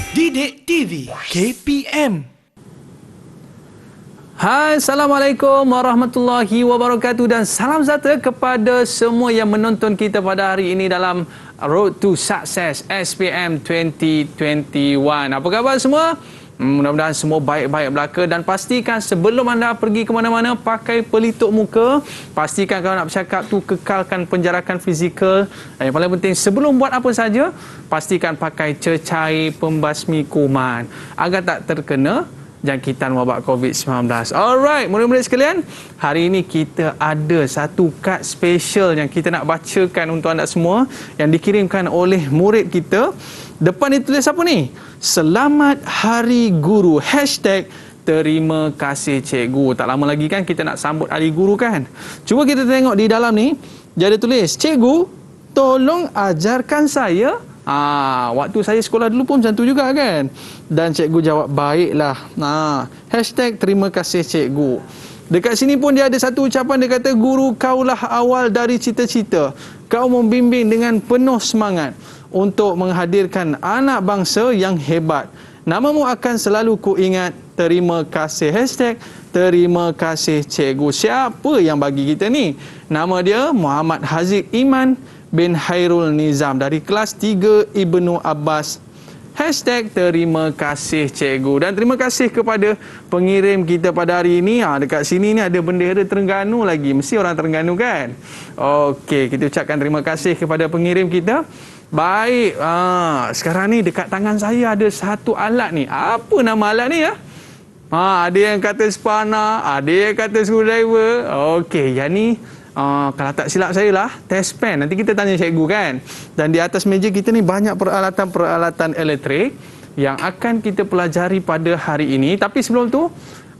Didik TV KPM. Hai, Assalamualaikum warahmatullahi wabarakatuh dan salam sejahtera kepada semua yang menonton kita pada hari ini dalam Road to Success SPM 2021. Apa khabar semua? Mudah-mudahan semua baik-baik belaka dan pastikan sebelum anda pergi ke mana-mana pakai pelitup muka. Pastikan kalau nak bercakap tu kekalkan penjarakan fizikal. Dan yang paling penting sebelum buat apa saja, pastikan pakai cecair pembasmi kuman agar tak terkena jangkitan wabak COVID-19. Alright, murid-murid sekalian, hari ini kita ada satu kad special yang kita nak bacakan untuk anda semua yang dikirimkan oleh murid kita. Depan dia tulis apa ni? Selamat Hari Guru. Hashtag terima kasih cikgu. Tak lama lagi kan kita nak sambut Hari Guru kan? Cuba kita tengok di dalam ni. Dia ada tulis, cikgu, tolong ajarkan saya. Waktu saya sekolah dulu pun macam tu juga kan? Dan cikgu jawab, baiklah. Hashtag terima kasih cikgu. Dekat sini pun dia ada satu ucapan, dia kata, guru kaulah awal dari cita-cita. Kau membimbing dengan penuh semangat untuk menghadirkan anak bangsa yang hebat. Namamu akan selalu kuingat. Terima kasih. Hashtag terima kasih cikgu. Siapa yang bagi kita ni? Nama dia Muhammad Haziq Iman bin Hairul Nizam dari kelas 3 Ibnu Abbas. Hashtag terima kasih cikgu. Dan terima kasih kepada pengirim kita pada hari ini. Dekat sini ni ada bendera Terengganu lagi. Mesti orang Terengganu kan? Okey, kita ucapkan terima kasih kepada pengirim kita. Baik, sekarang ni dekat tangan saya ada satu alat ni. Apa nama alat ni ya? Ada yang kata spana, ada yang kata screwdriver. Okey, yang ni kalau tak silap saya lah, test pen. Nanti kita tanya cikgu kan. Dan di atas meja kita ni banyak peralatan-peralatan elektrik yang akan kita pelajari pada hari ini. Tapi sebelum tu,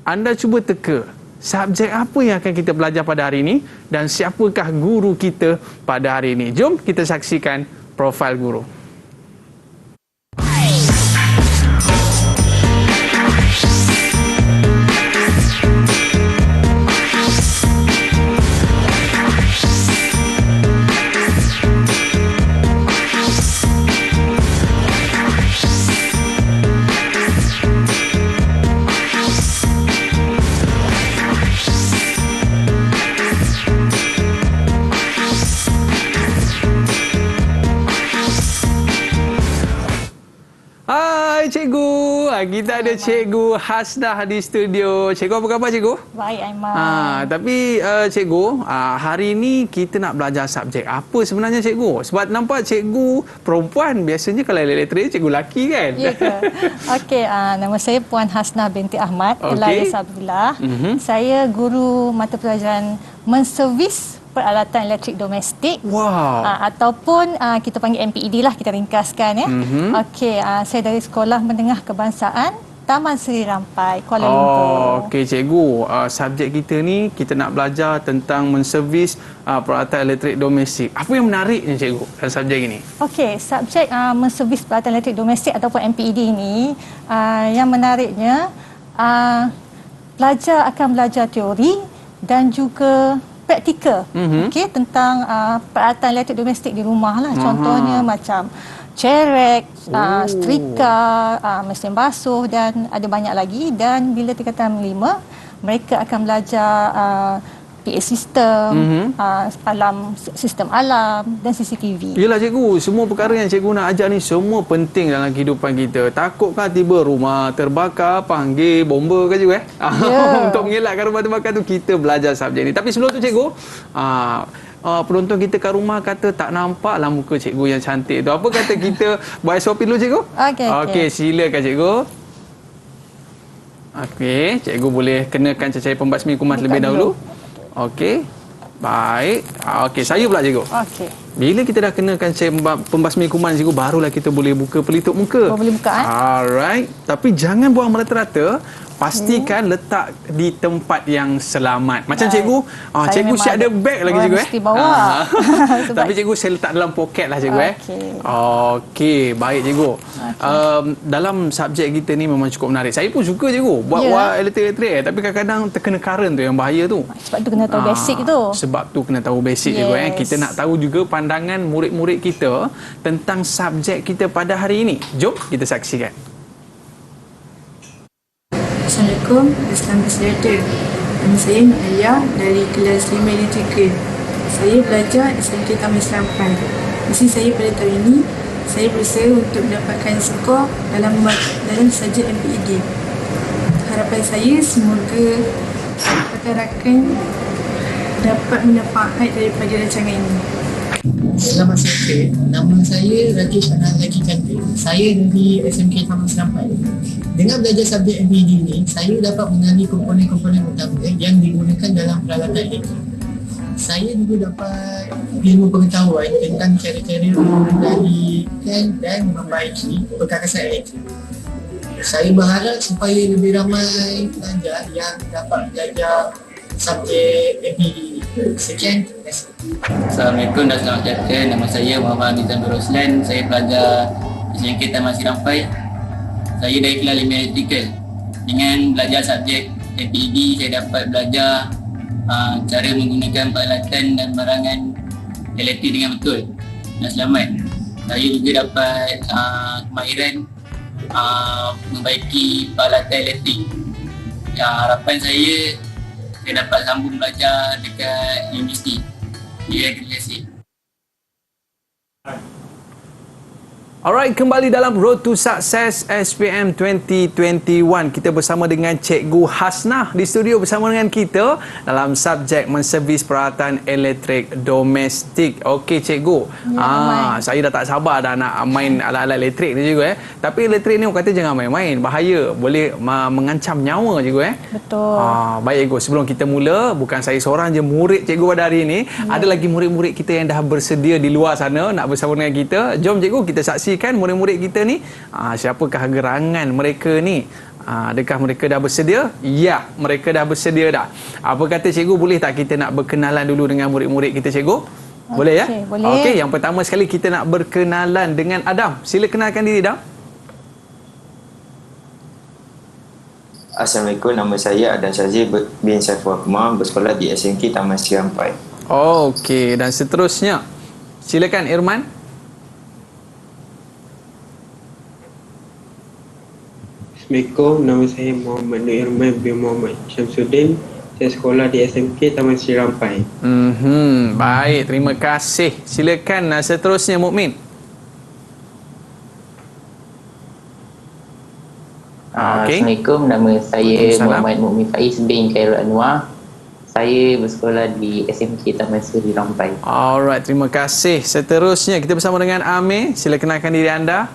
anda cuba teka subjek apa yang akan kita belajar pada hari ini dan siapakah guru kita pada hari ini. Jom kita saksikan profil guru. Cikgu, kita ada Cikgu Hasnah di studio. Cikgu, apa khabar cikgu? Baik, Aiman. Tapi cikgu, hari ini kita nak belajar subjek apa sebenarnya cikgu? Sebab nampak cikgu perempuan, biasanya kalau elektrik cikgu lelaki kan? Ya ke? Okey, nama saya Puan Hasnah binti Ahmad, Elias Abdullah. Saya guru mata pelajaran menservis peralatan elektrik domestik. Wow. Ataupun kita panggil MPED lah, kita ringkaskan ya. Okey, saya dari Sekolah Menengah Kebangsaan Taman Seri Rampai, Kuala Lumpur. Okey cikgu, subjek kita ni kita nak belajar tentang menservis peralatan elektrik domestik. Apa yang menariknya cikgu dalam subjek ini? Okey, subjek menservis peralatan elektrik domestik ataupun MPED ini yang menariknya pelajar akan belajar teori dan juga praktikal, okey, tentang peralatan elektrik domestik di rumah lah. Contohnya macam cerek, setrika, mesin basuh dan ada banyak lagi. Dan bila tingkatan 5, mereka akan belajar PA sistem, sistem alam dan CCTV. Yelah cikgu, semua perkara yang cikgu nak ajar ni semua penting dalam kehidupan kita. Takutkan tiba rumah terbakar, panggil bomba kan cikgu Untuk mengelakkan rumah terbakar tu kita belajar subjek ni. Tapi sebelum tu cikgu, penonton kita kat rumah kata tak nampaklah muka cikgu yang cantik tu. Apa kata kita buat SOP dulu cikgu? Okey, silakan cikgu. Okey, cikgu boleh kenakan cecair pembasmi kuman terlebih dahulu. Okey. Baik. Okey, saya pula cikgu. Okey. Bila kita dah kenakan pembasmi kuman cikgu, barulah kita boleh buka pelitup muka. Boleh buka Alright. Tapi jangan buang merata-rata. Pastikan letak di tempat yang selamat. Macam cikgu, cikgu siap ada beg lagi cikgu mesti bawa. Tapi cikgu saya letak dalam poket lah cikgu Okey, baik cikgu. Dalam subjek kita ni memang cukup menarik. Saya pun suka cikgu buat elektrik tapi kadang-kadang terkena current tu yang bahaya tu. Sebab tu kena tahu basic tu. Sebab tu kena tahu basic cikgu Kita nak tahu juga pandangan murid-murid kita tentang subjek kita pada hari ini. Jom kita saksikan. Assalamualaikum, Islam bersejahtera. Nama saya Mak Alia dari kelas 5 Electrical. Saya belajar SMK Taman Serampai. Misi saya pada tahun ini, saya berusaha untuk mendapatkan skor dalam subjek MPED. Harapan saya semoga rakan-rakan dapat mendapat daripada rancangan ini. Selamat siang. Nama saya Rakesh Anand Laki Chandra. Saya dari SMK Taman Serampai. Dengan belajar subjek MPED ini, saya dapat mengenali komponen-komponen utama yang digunakan dalam peralatan elektrik. Saya juga dapat ilmu pengetahuan tentang cara-cara mengendalikan dan memperbaiki perkakasan elektrik. Saya berharap supaya lebih ramai pelajar yang dapat belajar subjek MPED ini. Sekian, terima kasih. Assalamualaikum dan selamat sejahtera. Nama saya Muhammad Nizam Roslan. Saya pelajar SMK Taman Serampai. Saya dari kelas 5 Electrical. Dengan belajar subjek MPED, saya dapat belajar cara menggunakan peralatan dan barangan elektrik dengan betul dan selamat. Saya juga dapat kemahiran membaiki peralatan elektrik. Harapan saya dapat sambung belajar dekat universiti. Terima kasih. Alright, kembali dalam Road to Success SPM 2021. Kita bersama dengan Cikgu Hasnah di studio bersama dengan kita dalam subjek menservis peralatan elektrik domestik. Okey Cikgu, saya dah tak sabar dah nak main alat-alat elektrik ni Cikgu. Tapi elektrik ni orang kata jangan main-main, bahaya, boleh mengancam nyawa Cikgu. Betul. Baik Cikgu, sebelum kita mula, bukan saya seorang je murid Cikgu pada hari ini. Ada lagi murid-murid kita yang dah bersedia di luar sana nak bersama dengan kita. Jom Cikgu, kita saksikan murid-murid kita ni, siapakah gerangan mereka ni. Adakah mereka dah bersedia? Ya, mereka dah bersedia dah. Apa kata Cikgu, boleh tak kita nak berkenalan dulu dengan murid-murid kita Cikgu? Boleh ya? Boleh. Okey, yang pertama sekali kita nak berkenalan dengan Adam. Sila kenalkan diri Adam. Assalamualaikum, nama saya Adam Syazir bin Saiful Akmal, bersekolah di SMK Taman Serampai. Okey, dan seterusnya silakan Irman. Assalamualaikum, nama saya Muhammad Nur Irman bin Muhammad Syamsuddin. Saya sekolah di SMK Taman Serampai. Baik, terima kasih. Silakan seterusnya Mukmin. Assalamualaikum, nama saya Muhammad Mukmin Faiz bin Khairul Anwar. Saya bersekolah di SMK Taman Seri Rampai. Alright, terima kasih. Seterusnya kita bersama dengan Amir. Sila kenalkan diri anda.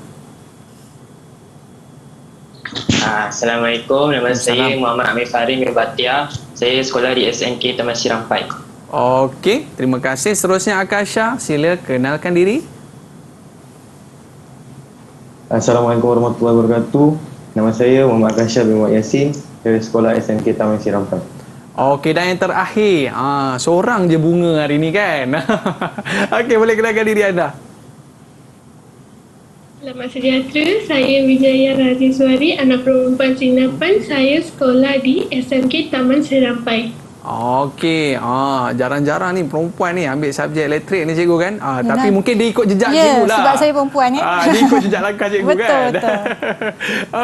Assalamualaikum, nama saya Muhammad Amir Farin bin Batia. Saya sekolah di SMK Taman Serampai. Okey, terima kasih. Seterusnya Akasha, sila kenalkan diri. Assalamualaikum warahmatullahi wabarakatuh. Nama saya Muhammad Akasha bin Muhammad Yasin dari sekolah SMK Taman Serampai. Okey, dan yang terakhir, seorang je bunga hari ni kan. Okey, boleh kenalkan diri anda. Selamat sejahtera, saya Wijaya Raziswari, anak perempuan Sinapan. Saya sekolah di SMK Taman Serampai. Okey, jarang-jarang ni perempuan ni ambil subjek elektrik ni Cikgu kan. Tapi mungkin dia ikut jejak Cikgu lah. Sebab saya perempuan ya. Dia ikut jejak langkah Cikgu betul, kan. Betul.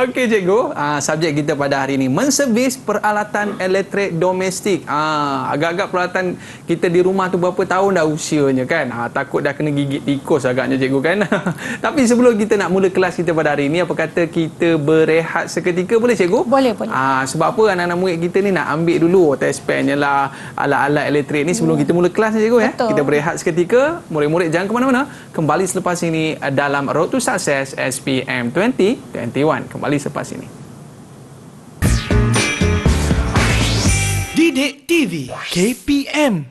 Okey Cikgu, subjek kita pada hari ini menservis peralatan elektrik domestik. Agak-agak peralatan kita di rumah tu berapa tahun dah usianya kan. Takut dah kena gigit tikus agaknya Cikgu kan. Tapi sebelum kita nak mula kelas kita pada hari ini, apa kata kita berehat seketika, boleh Cikgu? Boleh, boleh. Sebab apa anak-anak murid kita ni nak ambil dulu test pen lah alat-alat elektrik ni sebelum kita mula kelas ni Cikgu ya. Kita berehat seketika. Murid-murid jangan ke mana-mana. Kembali selepas ini dalam Road to Success SPM 2021. Kembali selepas ini. Didik TV KPM.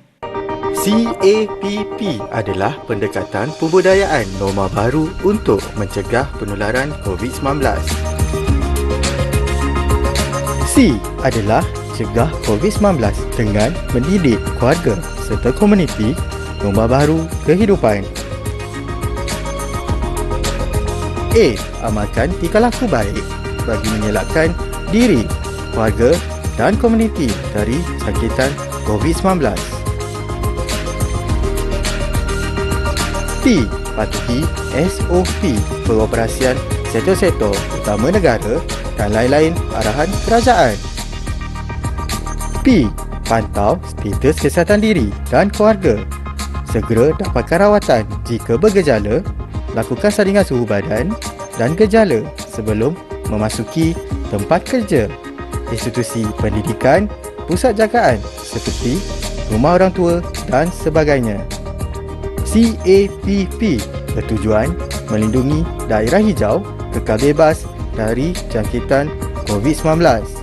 CAPP adalah pendekatan pembudayaan norma baru untuk mencegah penularan COVID-19. C adalah cegah COVID-19 dengan mendidik keluarga serta komuniti norma baru kehidupan. A. Amalkan tingkah laku baik bagi menyelamatkan diri, keluarga dan komuniti dari jangkitan COVID-19. P. Patuhi SOP pengoperasian sektor-sektor utama negara dan lain-lain arahan kerajaan. PPP, pantau status kesihatan diri dan keluarga. Segera dapatkan rawatan jika bergejala, lakukan saringan suhu badan dan gejala sebelum memasuki tempat kerja, institusi pendidikan, pusat jagaan seperti rumah orang tua dan sebagainya. CAPP bertujuan melindungi daerah hijau kekal bebas dari jangkitan COVID-19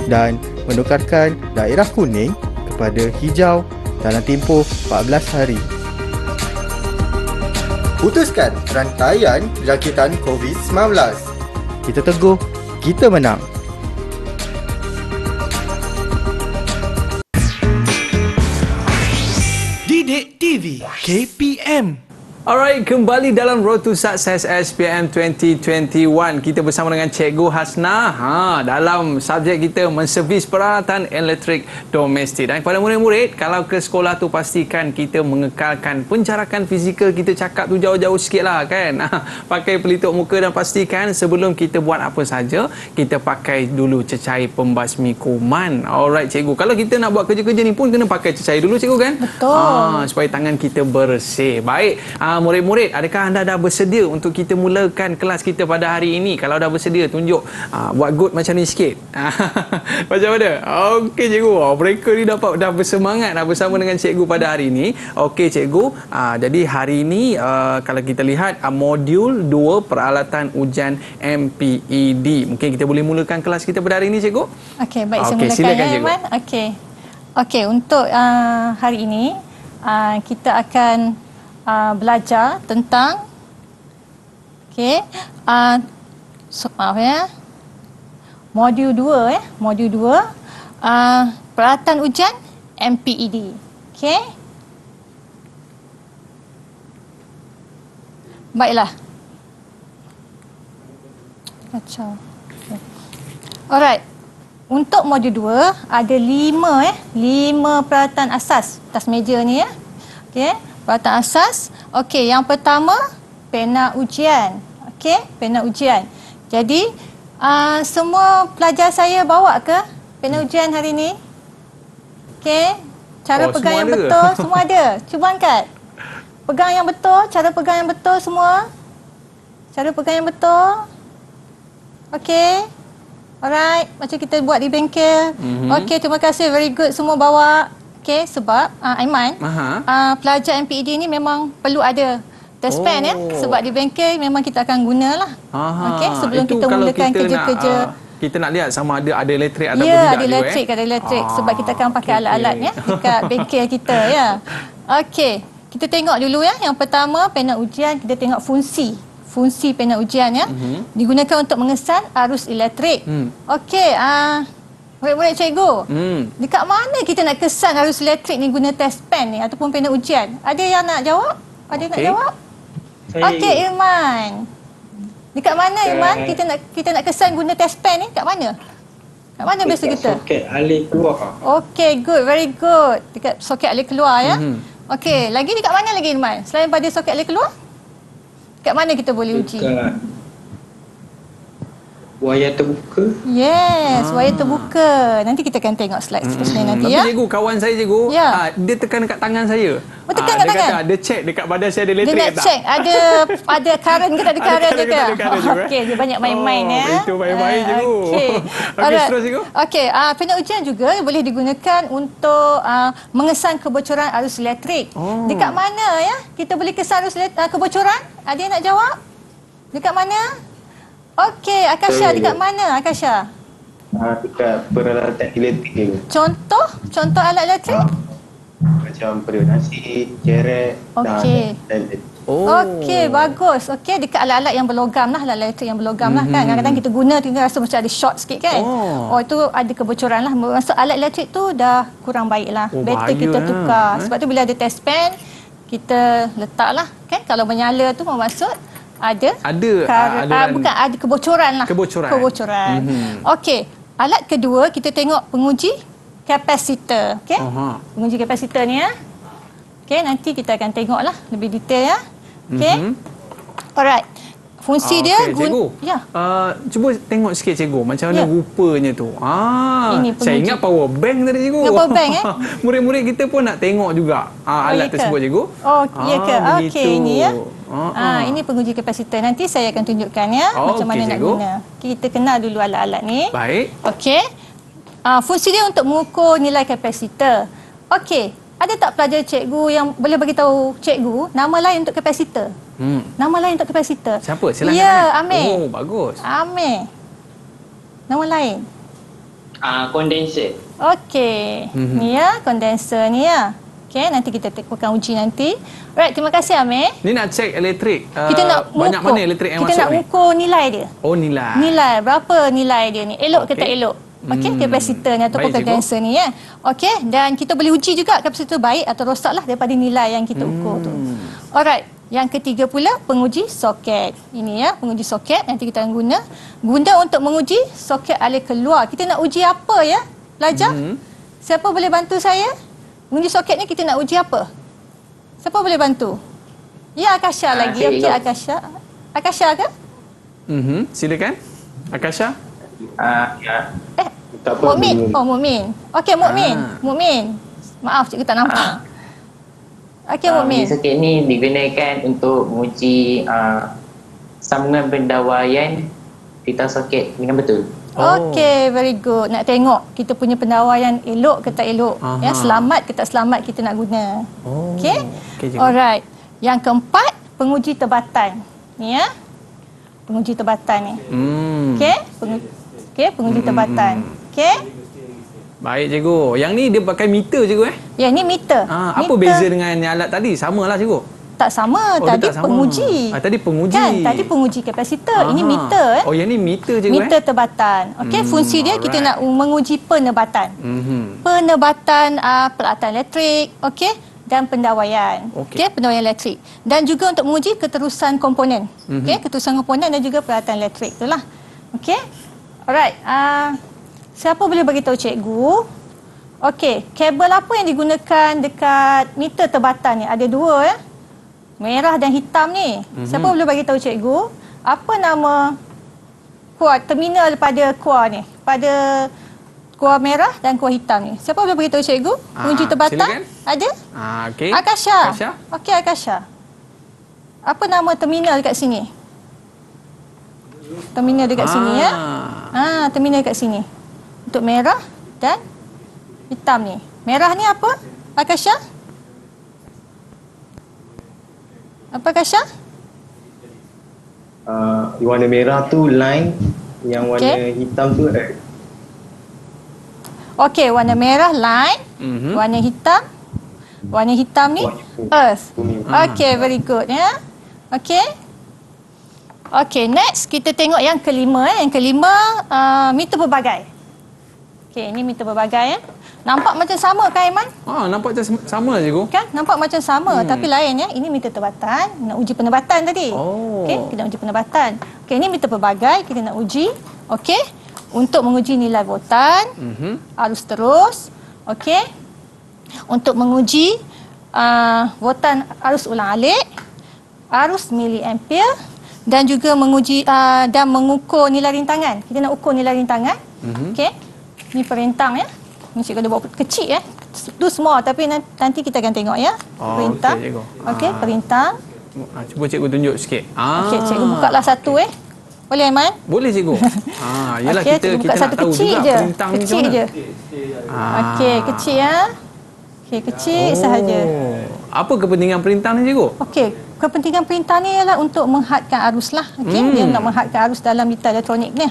dan menukarkan daerah kuning kepada hijau dalam tempoh 14 hari. Putuskan rantaian jangkitan COVID-19. Kita teguh, kita menang. Didik TV KPM. Alright, kembali dalam Road to Success SPM 2021. Kita bersama dengan Cikgu Hasna dalam subjek kita menservis peralatan elektrik domestik. Dan kepada murid-murid, kalau ke sekolah tu pastikan kita mengekalkan pencarakan fizikal. Kita cakap tu jauh-jauh sikit lah kan. Pakai pelitup muka dan pastikan sebelum kita buat apa saja, kita pakai dulu cecair pembasmi kuman. Alright Cikgu, kalau kita nak buat kerja-kerja ni pun kena pakai cecair dulu Cikgu kan? Betul. Supaya tangan kita bersih. Baik, murid-murid, adakah anda dah bersedia untuk kita mulakan kelas kita pada hari ini? Kalau dah bersedia, tunjuk buat good macam ni sikit. Macam mana? Okey Cikgu. Mereka ni dah bersemangat bersama dengan Cikgu pada hari ini. Okey Cikgu, jadi hari ini kalau kita lihat modul 2 peralatan ujian MPED. Mungkin kita boleh mulakan kelas kita pada hari ini Cikgu? Okey, baik, saya Okey, mulakan silakan, ya Cikgu. Iman. Okey, untuk hari ini kita akan belajar tentang maaf ya, modul 2 modul 2 peralatan ujian MPED. Okey, baiklah, kacau. Alright, untuk modul 2 ada 5 peralatan asas atas meja ni ya. Okey, peralatan asas. Okey, yang pertama pena ujian. Okey, pena ujian. Jadi semua pelajar saya bawa ke pena ujian hari ni? Okey, cara pegang yang betul semua ada. Cuba angkat. Pegang yang betul, cara pegang yang betul semua. Cara pegang yang betul. Okey. Alright, macam kita buat di bengkel. Okey, terima kasih, very good, semua bawa. Okey, sebab Aiman, pelajar MPED ni memang perlu ada test pen ya, sebab di bengkel memang kita akan gunalah. Okey, sebelum kita mulakan kerja-kerja. Kita nak lihat sama ada elektrik ataupun tidak. Ada elektrik, ada elektrik. Sebab kita akan pakai alat-alat ya dekat bengkel kita ya. Okey, kita tengok dulu ya. Yang pertama, pena ujian, kita tengok fungsi pena ujian ya. Digunakan untuk mengesan arus elektrik. Okey, murid-murid cikgu, dekat mana kita nak kesan arus elektrik ni guna test pen ni ataupun pena ujian? Ada yang nak jawab? Ada yang nak jawab? Okey, Irman. Dekat mana Irman kita nak kesan guna test pen ni? Kat mana? Kat mana biasa kita? Soket alih keluar. Okey, good, very good. Dekat soket alih keluar ya. Okey, lagi dekat mana lagi Irman? Selain pada soket alih keluar? Kat mana kita boleh uji? Dekat wayar terbuka. Yes, wayar terbuka. Nanti kita akan tengok slide seterusnya nanti ya. Tapi cikgu, kawan saya cikgu, dia tekan dekat tangan saya. Tekan kat tangan? Dia check dekat badan saya ada elektrik dia nak tak? check ada current ke tak ada current ke? Okey, dia banyak main-main ya. Itu main-main cikgu. Okey. Okey, terus cikgu. Okey, pena ujian juga boleh digunakan untuk mengesan kebocoran arus elektrik. Dekat mana ya kita boleh kesan arus kebocoran? Ada yang nak jawab? Dekat mana? Okey, Akasha, dekat mana Akasha? Dekat peralatan elektrik. Contoh alat elektrik? Macam periuk nasi, cerek, dan Okey, bagus. Okey, dekat alat-alat yang berlogam lah, alat elektrik yang berlogam lah kan. Kadang-kadang kita guna, kita rasa macam ada short sikit kan. Itu ada kebocoran lah. Maksud alat elektrik tu dah kurang baik lah. Better kita tukar. Sebab tu bila ada test pen, kita letak lah kan. Kalau menyala tu bermaksud bukan ada kebocoran lah. Kebocoran. Okey, alat kedua kita tengok penguji kapasitor. Okey, penguji kapasitor ni ya. Okey, nanti kita akan tengok lah lebih detail ya. Okey, alright. fungsi dia cikgu. Ya. Cuba tengok sikit cikgu macam mana rupanya tu. Ini Saya ingat power bank tadi cikgu. Power bank Murid-murid kita pun nak tengok juga alat tersebut cikgu. Oh, ya ke? Okey, ini ya. Ini penguji kapasitor. Nanti saya akan tunjukkan ya macam mana nak guna. Kita kenal dulu alat-alat ni. Baik. Okey. Fungsi dia untuk mengukur nilai kapasitor. Okey. Ada tak pelajar cikgu yang boleh bagi tahu cikgu nama lain untuk kapasitor? Nama lain untuk kapasitor. Siapa? Silakan. Ya, Amir. Oh, bagus. Amir. Nama lain. Kondenser. Okey. Ni ya, kondenser ni ya. Okey, nanti kita akan uji nanti. Right, terima kasih Amir. Ni nak cek elektrik. Kita nak banyak mengukur. mana elektrik yang kita masuk nak ukur nilai dia. Oh, nilai. Nilai, berapa nilai dia ni? Elok ke tak elok? Okey, kapasitor ni ataupun kondenser ni ya. Okey, dan kita boleh uji juga kapasitor baik atau rosak lah daripada nilai yang kita ukur tu. Alright, yang ketiga pula penguji soket. Ini ya, penguji soket nanti kita akan guna untuk menguji soket alir keluar. Kita nak uji apa ya, pelajar? Siapa boleh bantu saya? Menguji soket ni kita nak uji apa? Siapa boleh bantu? Ya, Akasha lagi. Okey, Akasha. Akasha ke? Silakan. Akasha. Ya. Mukmin. Oh, Mukmin. Okey, Mukmin. Mukmin. Maaf, cikgu tak nampak. Okey, Mukmin. Soket ni digunakan untuk menguji sambungan pendawaian pita soket dengan betul. Okey, very good. Nak tengok kita punya pendawaian elok ke tak elok. Ya, selamat ke tak selamat kita nak guna. Okey. Alright. Yang keempat, penguji tebatan. Ni ya. Penguji tebatan ni. Okey. Penguji tebatan. Okey. Baik cikgu. Yang ni dia pakai meter cikgu Ya, ni meter. Apa beza dengan alat tadi? Samalah cikgu. Tak sama, tadi tak sama. penguji. Tadi penguji. Kan, tadi penguji kapasitor. Ini meter. Oh, yang ni meter cikgu Meter tebatan. Okey, fungsi dia kita nak menguji penebatan. Penebatan peralatan elektrik, okey, dan pendawaian. Okey, pendawaian elektrik. Dan juga untuk menguji keterusan komponen. Okey, keterusan komponen dan juga peralatan elektrik itulah. Okey. Alright. Siapa boleh bagi tahu cikgu? Okey, kabel apa yang digunakan dekat meter tebatan ni? Ada dua ya. Merah dan hitam ni. Siapa boleh bagi tahu cikgu? Apa nama kuar terminal pada kuar ni? Pada kuar merah dan kuar hitam ni. Siapa boleh bagi tahu cikgu? Penguji tebatan? Silakan. Ada? Okey. Akasha. Okey, Akasha. Apa nama terminal dekat sini? Terminal dekat sini ya. Terminal dekat sini. Untuk merah dan hitam ni. Merah ni apa? Akasha? Apa Akasha? Warna merah tu line, yang warna hitam tu earth. Okey, warna merah line, warna hitam ni earth. Okey, very good ya. Okey. Okey, next kita tengok yang kelima. Yang kelima, meter berbagai. Okey, ini meter berbagai ya. Nampak macam sama kan Aiman? Nampak macam sama cikgu. Kan? Nampak macam sama tapi lain ya. Ini meter tebatan, nak uji penebatan tadi. Okey, kita nak uji penebatan. Okey, ini meter berbagai, kita nak uji. Okey, untuk menguji nilai voltan, arus terus. Okey. Untuk menguji voltan arus ulang-alik, arus miliampere dan juga menguji dan mengukur nilai rintangan. Kita nak ukur nilai rintangan. Okey. Ni perintang ya. Ni cikgu ada buat kecil ya. Itu semua tapi nanti kita akan tengok ya. Perintang. Okey, perintang. Cuba cikgu tunjuk sikit. Okey, cikgu buka lah satu Boleh Aiman? Boleh cikgu. Yalah kita buka nak satu tahu kecil juga je. perintang ni Kecil je. Okey, kecil ya. Okey, kecil sahaja. Apa kepentingan perintang ni cikgu? Okey, kepentingan perintang ni ialah untuk menghadkan arus lah. Okey, dia nak menghadkan arus dalam meter elektronik ni.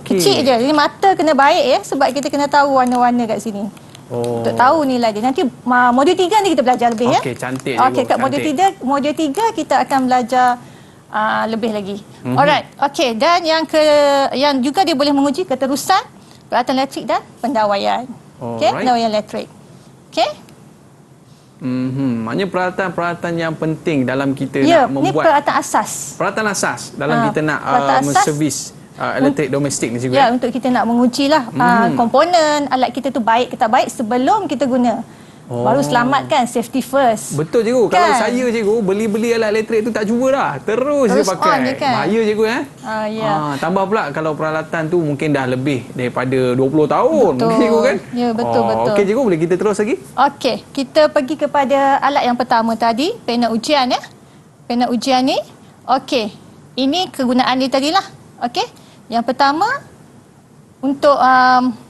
Kecil je. Jadi mata kena baik ya sebab kita kena tahu warna-warna kat sini. Untuk tahu nilai dia. Nanti modul 3 ni kita belajar lebih ya. Okey, cantik. Okey, kat modul 3 kita akan belajar lebih lagi. Alright. Okey, dan yang juga dia boleh menguji keterusan peralatan elektrik dan pendawaian. Okey, pendawaian elektrik. Okey. Maknanya peralatan-peralatan yang penting dalam kita nak membuat. Ini peralatan asas. Peralatan asas dalam kita nak menservis elektrik domestik ni cikgu. Ya, untuk kita nak menguji lah komponen alat kita tu baik ke tak baik sebelum kita guna. Baru selamatkan, safety first. Betul cikgu. Kan? Kalau saya cikgu beli alat elektrik tu tak cuba dah. Terus dia pakai. On je kan? Bahaya cikgu Ya. Tambah pula kalau peralatan tu mungkin dah lebih daripada 20 tahun. Betul. Mungkin cikgu kan? Ya, betul. Okey cikgu, boleh kita terus lagi? Okey, kita pergi kepada alat yang pertama tadi, pena ujian ya. Pena ujian ni, okey. Ini kegunaan dia tadilah. Okey. Yang pertama untuk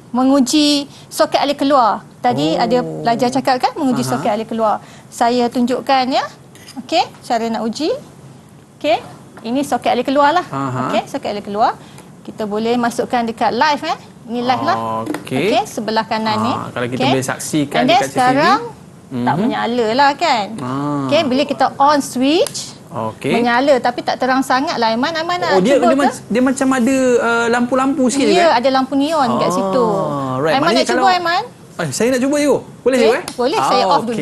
menguji soket alir keluar. Tadi ada pelajar cakap kan menguji soket alir keluar. Saya tunjukkan ya. Okey, cara nak uji. Okey, ini soket alir keluar lah. Okey, soket alir keluar. Kita boleh masukkan dekat live Ini live lah. Okey, sebelah kanan ni. Kalau kita boleh saksikan dekat CCTV. sekarang tak menyala lah kan. Okey, bila kita on switch, menyala tapi tak terang sangat lah Aiman. Aiman nak cuba ke? Dia macam ada lampu-lampu sikit Ya, ada lampu neon kat situ. Right. Aiman nak cuba Aiman? Saya nak cuba cikgu. Boleh cikgu Boleh, saya off dulu.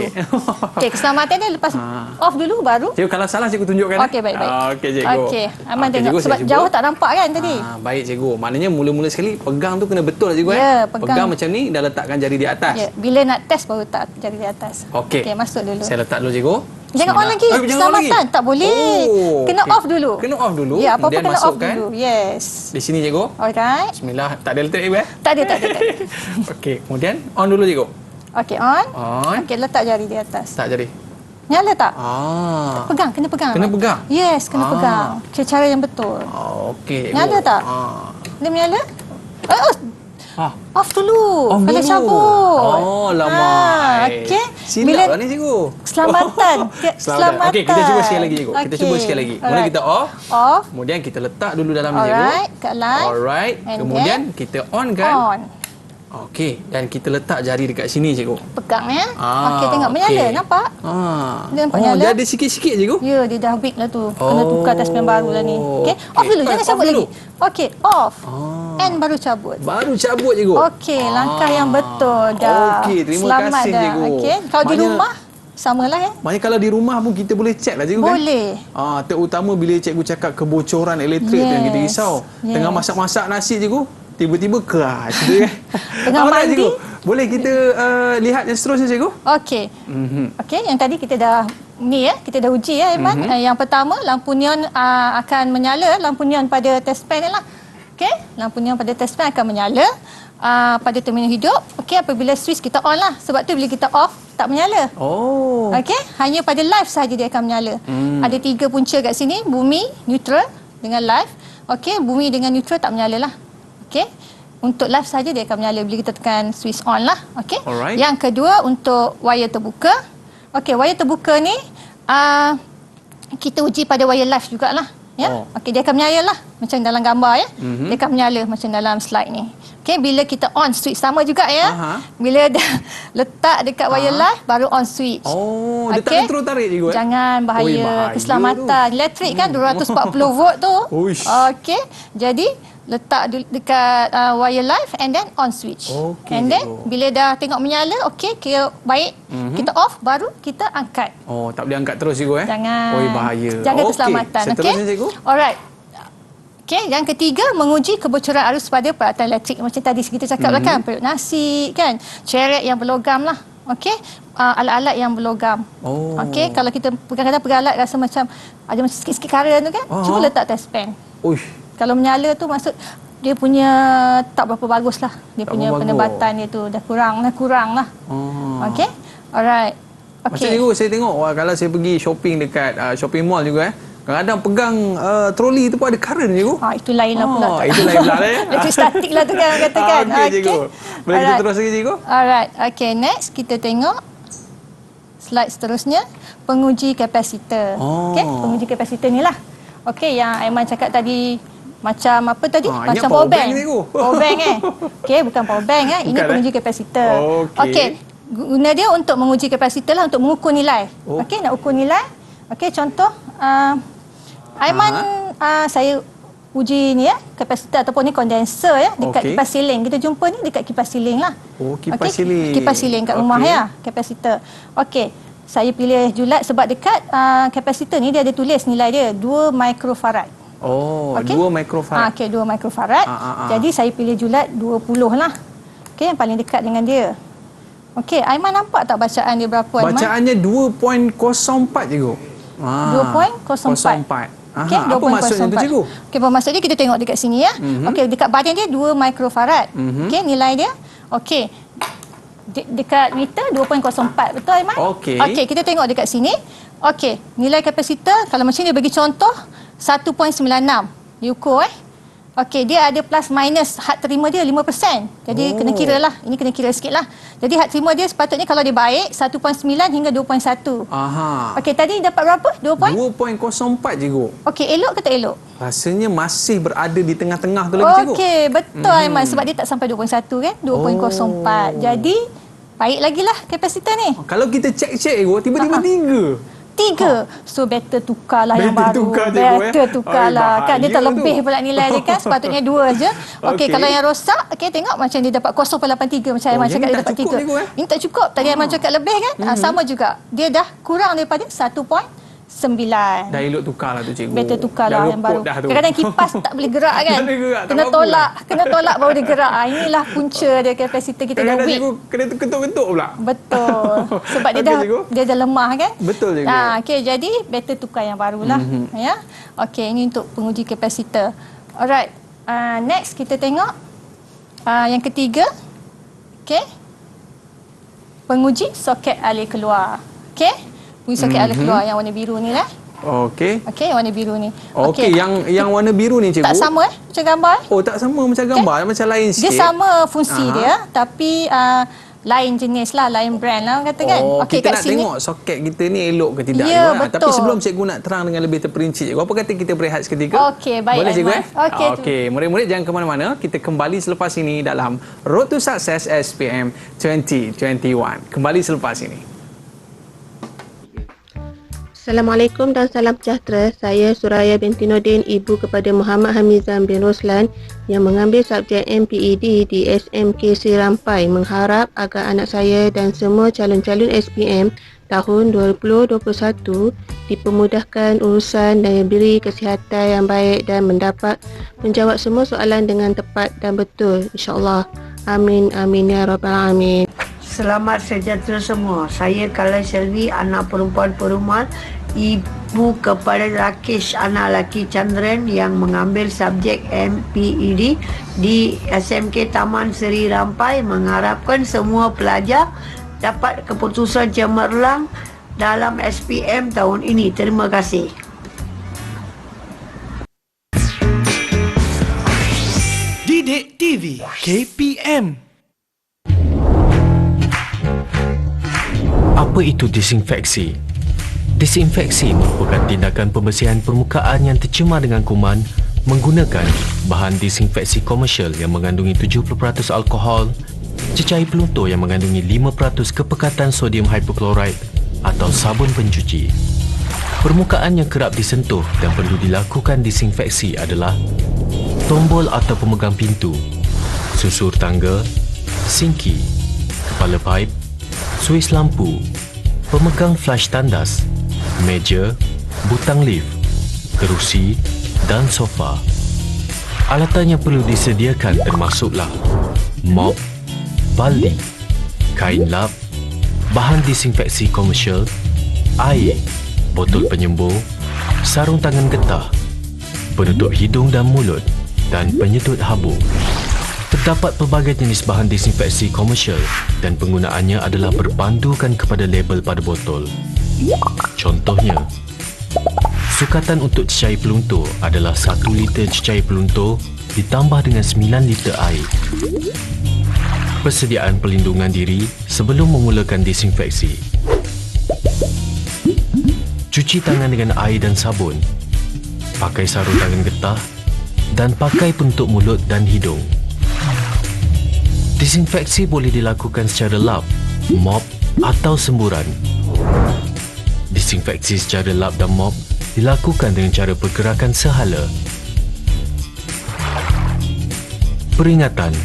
Okey, keselamatan dia lepas off dulu baru. Cikgu kalau salah cikgu tunjukkan. Okey, baik. Okey cikgu. Okey, Aiman tengok sebab jauh tak nampak kan tadi. Baik cikgu. Maknanya mula-mula sekali pegang tu kena betul cikgu Ya, pegang macam ni, dah letakkan jari di atas. Ya, bila nak test baru letak jari di atas. Okey. Okey, masuk dulu. Saya letak dulu cikgu. Jangan on lagi. Keselamatan tak boleh. Kena off dulu. Kena off dulu. Ya, apa-apa kemudian kena off masukkan dulu. Yes. Di sini cikgu. Alright. Bismillah. Tak ada elektrik cikgu Tak ada. Okey, kemudian on dulu cikgu. Okey, on. On. Okey, letak jari di atas. Tak jari. Nyala tak? Kena pegang. Kena pegang. Yes, kena pegang. Cara yang betul. Okey. Nyala tak? Dia menyala? Off dulu. Kalau cabut. Lama. Okey. Silap lah ni cikgu. Keselamatan. Okey, kita cuba sekali lagi cikgu. Kita cuba sekali lagi. Kemudian kita off. Kemudian kita letak dulu dalam ni cikgu. Alright, kat live. Alright. Kemudian kita on kan? On. Okey, dan kita letak jari dekat sini cikgu. Pegang ya. Okey, tengok menyala. Nampak? Dia nampak nyala. Dia ada sikit-sikit cikgu. Ya, dia dah weak lah tu. Kena tukar taspen baru lah ni. Okey, off dulu. Jangan cabut lagi. Okey, off. And baru cabut. Baru cabut cikgu. Okey, langkah yang betul dah. Okey, terima Selamat kasih dah. cikgu. Okey, kalau di rumah samalah ya. Maknanya kalau di rumah pun kita boleh check lah cikgu kan? Boleh. Terutama bila cikgu cakap kebocoran elektrik tu yang kita risau. Tengah masak-masak nasi cikgu, tiba-tiba keras gitu kan. Tengah mandi. Cikgu, boleh kita lihat yang seterusnya cikgu? Okey. Okey, yang tadi kita dah kita dah uji ya Aiman. Yang pertama, lampu neon akan menyala, lampu neon pada test pan lah. Okey, lampu neon pada test pan akan menyala pada terminal hidup. Okey, apabila switch kita on lah. Sebab tu bila kita off tak menyala. Okey, hanya pada live sahaja dia akan menyala. Ada 3 punca kat sini, bumi, neutral dengan live. Okey, bumi dengan neutral tak menyala lah. Okey. Untuk live saja dia akan menyala bila kita tekan switch on lah. Okey. Yang kedua untuk wire terbuka. Okey, wire terbuka ni kita uji pada wire live jugalah. Ya. Okey, dia akan menyala lah macam dalam gambar ya. Dia akan menyala macam dalam slide ni. Okey, bila kita on switch sama juga ya. Bila dah letak dekat wire live baru on switch. Dia tak terus tarik cikgu. Jangan, bahaya keselamatan. Elektrik kan 240 volt tu. Okey. Jadi letak dekat wire live and then on switch. And then bila dah tengok menyala, okey, kira baik, kita off baru kita angkat. Tak boleh angkat terus cikgu Jangan. Bahaya. Jaga keselamatan. Seterusnya cikgu. Alright. Okey, yang ketiga menguji kebocoran arus pada peralatan elektrik. Macam tadi kita cakap lah kan, periuk nasi kan, cerek yang berlogam lah. Okey, alat-alat yang berlogam. Okey, kalau kita pegang alat rasa macam ada macam sikit-sikit kara tu kan, cuba letak test pan. Kalau menyala tu maksud dia punya tak berapa bagus lah. Dia tak punya penebatan dia tu dah kurang lah. Okey. Alright. Macam cikgu saya tengok kalau saya pergi shopping dekat shopping mall juga kadang-kadang pegang troli tu pun ada current cikgu. Itu lain lah pula. Itu lain pula ya. Elektrik statik lah tu kan katakan. Okey cikgu. Boleh kita terus lagi cikgu? Alright. Okey, next kita tengok slide seterusnya, penguji kapasitor. Okey, penguji kapasitor ni lah. Okey, yang Aiman cakap tadi macam apa tadi? Macam power bank. Power bank Okey, bukan power bank Ini penguji kapasitor. Okey, guna dia untuk menguji kapasitor lah, untuk mengukur nilai. Okey, nak ukur nilai. Okey, contoh Aiman saya uji ni kapasitor ataupun ni kondenser dekat kipas siling. Kita jumpa ni dekat kipas siling lah. Kipas siling. Kipas siling kat rumah kapasitor. Okey, saya pilih julat sebab dekat kapasitor ni dia ada tulis nilai dia 2 mikrofarad. 2 mikrofarad. Okey, 2 mikrofarad. Jadi saya pilih julat 20 lah. Okey, yang paling dekat dengan dia. Okey, Aiman nampak tak bacaan dia berapa, Aiman? Bacaannya 2.04 cikgu. 2.04. Okey, apa maksudnya tu cikgu? Okey, apa maksudnya kita tengok dekat sini ya. Okey, dekat badan dia 2 mikrofarad. Okey, nilai dia. Okey. Dekat meter 2.04. Betul, Aiman? Okey. Okey, kita tengok dekat sini. Okey, nilai kapasitor kalau macam ni bagi contoh 1.96. Diukur Okey, dia ada plus minus, had terima dia 5%. Jadi kena kira lah. Ini kena kira sikit lah. Jadi had terima dia sepatutnya kalau dia baik 1.9 hingga 2.1. Aha. Okey, tadi dapat berapa? 2.04 cikgu. Okey, elok ke tak elok? Rasanya masih berada di tengah-tengah tu lagi cikgu. Okey, betul Aiman, sebab dia tak sampai 2.1 kan? 2.04. Jadi baik lagi lah kapasitor ni. Kalau kita cek-cek cikgu, tiba-tiba 3. So better tukarlah yang baru. Better tukarlah. Kan dia terlebih pula nilai dia kan. Sepatutnya 2 je. Okey, kalau yang rosak, okey tengok macam dia dapat 0.83 macam Aiman cakap dia dapat 3. Ini tak cukup. Tadi Aiman cakap lebih kan? Sama juga. Dia dah kurang daripada 1.9. Dah elok tukarlah tu cikgu. Better tukarlah yang baru. Kadang-kadang kipas tak boleh gerak kan? gerak, kena tolak baru dia gerak. Inilah punca dia kapasitor kita dah weak. Cikgu kena ketuk-ketuk pula. Betul. Sebab dia dah lemah kan? Betul cikgu. Okey, jadi better tukar yang barulah. Ya. Okey, ini untuk penguji kapasitor. Alright. Next kita tengok yang ketiga. Okey. Penguji soket alir keluar. Okey. Soket alir keluar yang warna biru ni lah. Okey. Okey, warna biru ni. Okey, yang warna biru ni cikgu. Tak sama macam gambar. Oh, tak sama macam gambar, macam lain sikit. Dia sama fungsi dia tapi lain jenis lah, lain brand lah kata kan. Okey, kita nak tengok soket kita ni elok ke tidak. Ya, betul. Tapi sebelum cikgu nak terang dengan lebih terperinci cikgu, apa kata kita berehat seketika? Okey, baik. Boleh cikgu Okey, murid-murid jangan ke mana-mana. Kita kembali selepas ini dalam Road to Success SPM 2021. Kembali selepas ini. Assalamualaikum dan salam sejahtera. Saya Suraya binti Nordin, ibu kepada Muhammad Hamizan bin Roslan yang mengambil subjek MPED di SMK Seri Rampai, mengharap agar anak saya dan semua calon-calon SPM tahun 2021 dipermudahkan urusan dan diberi kesihatan yang baik dan mendapat menjawab semua soalan dengan tepat dan betul, insya-Allah. Amin amin ya rabbal alamin. Selamat sejahtera semua. Saya Kala Selvi, anak perempuan perumal, ibu kepada Rakesh, anak lelaki Chandran yang mengambil subjek MPED di SMK Taman Seri Rampai, mengharapkan semua pelajar dapat keputusan cemerlang dalam SPM tahun ini. Terima kasih. Didik TV KPM. Apa itu disinfeksi? Disinfeksi merupakan tindakan pembersihan permukaan yang tercemar dengan kuman menggunakan bahan disinfeksi komersial yang mengandungi 70% alkohol, cecair peluntur yang mengandungi 5% kepekatan sodium hypochlorite atau sabun pencuci. Permukaan yang kerap disentuh dan perlu dilakukan disinfeksi adalah tombol atau pemegang pintu, susur tangga, sinki, kepala paip, suis lampu, pemegang flash tandas, meja, butang lift, kerusi dan sofa. Alatan yang perlu disediakan termasuklah mop, baldi, kain lap, bahan disinfeksi komersial, air, botol penyembur, sarung tangan getah, penutup hidung dan mulut dan penyedut habuk. Terdapat pelbagai jenis bahan disinfeksi komersial dan penggunaannya adalah berpandukan kepada label pada botol. Contohnya, sukatan untuk cecair peluntur adalah 1 liter cecair peluntur ditambah dengan 9 liter air. Persediaan perlindungan diri sebelum memulakan disinfeksi. Cuci tangan dengan air dan sabun, pakai sarung tangan getah dan pakai penutup mulut dan hidung. Disinfeksi boleh dilakukan secara lap, mop atau semburan. Disinfeksi secara lap dan mop dilakukan dengan cara pergerakan sehala. Peringatan: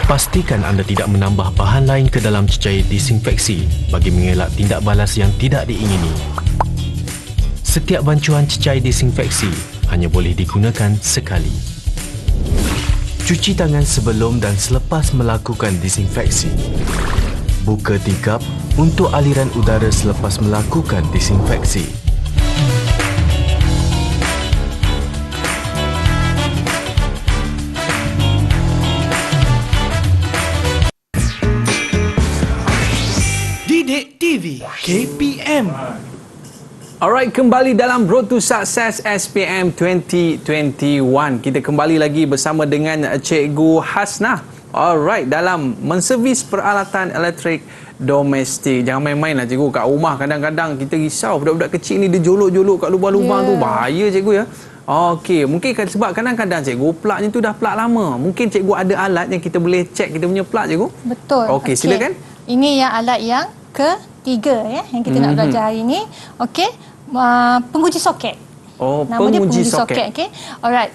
pastikan anda tidak menambah bahan lain ke dalam cecair disinfeksi bagi mengelak tindak balas yang tidak diingini. Setiap bancuan cecair disinfeksi hanya boleh digunakan sekali. Cuci tangan sebelum dan selepas melakukan disinfeksi. Buka tingkap untuk aliran udara selepas melakukan disinfeksi. Didik TV KPM. Alright, kembali dalam Road to Success SPM 2021. Kita kembali lagi bersama dengan Cikgu Hasnah. Alright, dalam menservis peralatan elektrik domestik. Jangan main-main lah cikgu kat rumah. Kadang-kadang kita risau budak-budak kecil ni dia jolok-jolok kat lubang-lubang tu. Bahaya cikgu ya. Okey, mungkin sebab kadang-kadang cikgu plugnya tu dah plug lama. Mungkin cikgu ada alat yang kita boleh check kita punya plug cikgu. Betul. Okey, silakan. Ini yang alat yang ketiga ya yang kita nak belajar hari ini. Okey, penguji soket. Oh, nama penguji dia penguji soket. Okey. Alright.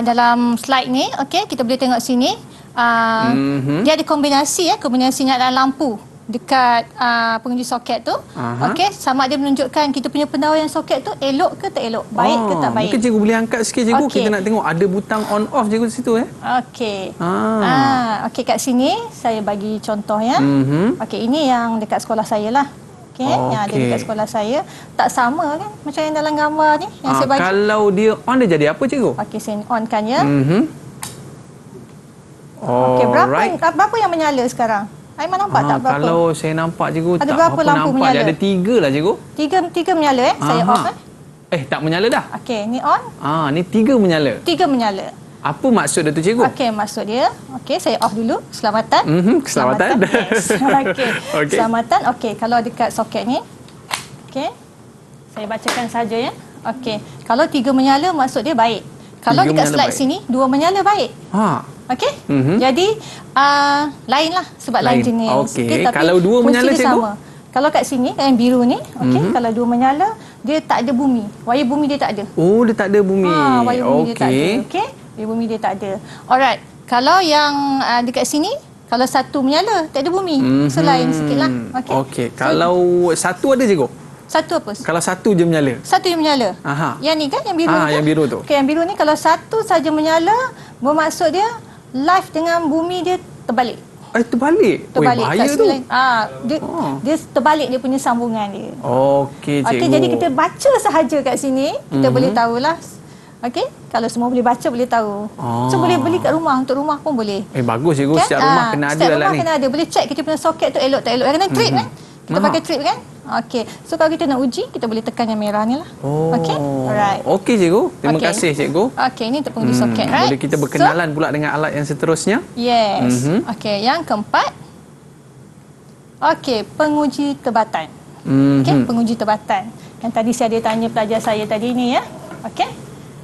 Dalam slide ni, okey, kita boleh tengok sini. Dia ada kombinasi kombinasi nyalakan lampu dekat penguji soket tu. Okey, sama ada menunjukkan kita punya penawaran soket tu elok ke tak elok, baik ke tak baik. Mungkin cikgu boleh angkat sikit cikgu, kita nak tengok ada butang on off cikgu di situ Okey. Okey, kat sini saya bagi contoh ya. Okey, ini yang dekat sekolah saya lah. Okey, yang ada dekat sekolah saya tak sama kan macam yang dalam gambar ni yang saya bagi. Kalau dia on dia jadi apa cikgu? Okey, saya on kan ya. Okey, berapa yang menyala sekarang? Aiman nampak tak berapa? Kalau saya nampak cikgu ada tak berapa lampu nampak. menyala? Ada 3 lah cikgu. Tiga menyala saya off tak menyala dah. Okey, ni on. Ni 3 menyala. 3 menyala. Apa maksud dia tu cikgu? Okey, maksud dia. Okey, saya off dulu. Keselamatan. Keselamatan. Yes. Okey. Keselamatan. Okey, kalau dekat soket ni. Okey. Saya bacakan saja ya. Okey. Kalau 3 menyala maksud dia baik. Kalau dekat slide sini 2 menyala baik. Okey. Jadi lain lah sebab lain jenis. Okey. Kalau 2 menyala cikgu? Sama. Kalau kat sini yang biru ni, okey, kalau 2 menyala dia tak ada bumi. Wayar bumi dia tak ada. Oh, dia tak ada bumi. Wayar bumi dia tak ada. Okey. Wayar bumi dia tak ada. Alright. Kalau yang dekat sini kalau 1 menyala tak ada bumi. So lain sikitlah. Okey. Kalau 1 ada cikgu? 1 apa? Kalau 1 je menyala. 1 je menyala. Yang ni kan yang biru ni. Yang biru tu. Okey, yang biru ni kalau 1 saja menyala bermaksud dia live dengan bumi dia terbalik. Terbalik? Terbalik. Bahaya tu. Dia terbalik dia punya sambungan dia. Okey, cikgu. Okey, jadi kita baca sahaja kat sini, kita boleh tahulah. Okey, kalau semua boleh baca boleh tahu. So boleh beli kat rumah, untuk rumah pun boleh. Bagus cikgu, setiap rumah kena ada alat ni. Setiap rumah kena ada. Boleh check kita punya soket tu elok tak elok. Kena trip kan? Kita pakai trip kan? Okey. So kalau kita nak uji, kita boleh tekan yang merah ni lah. Okey. Alright. Okey cikgu. Terima kasih cikgu. Okey, ini untuk penguji soket, right? Boleh kita berkenalan pula dengan alat yang seterusnya? Yes. Okey, yang keempat. Okey, penguji tebatan. Okey, penguji tebatan. Yang tadi saya ada tanya pelajar saya tadi ni ya. Okey.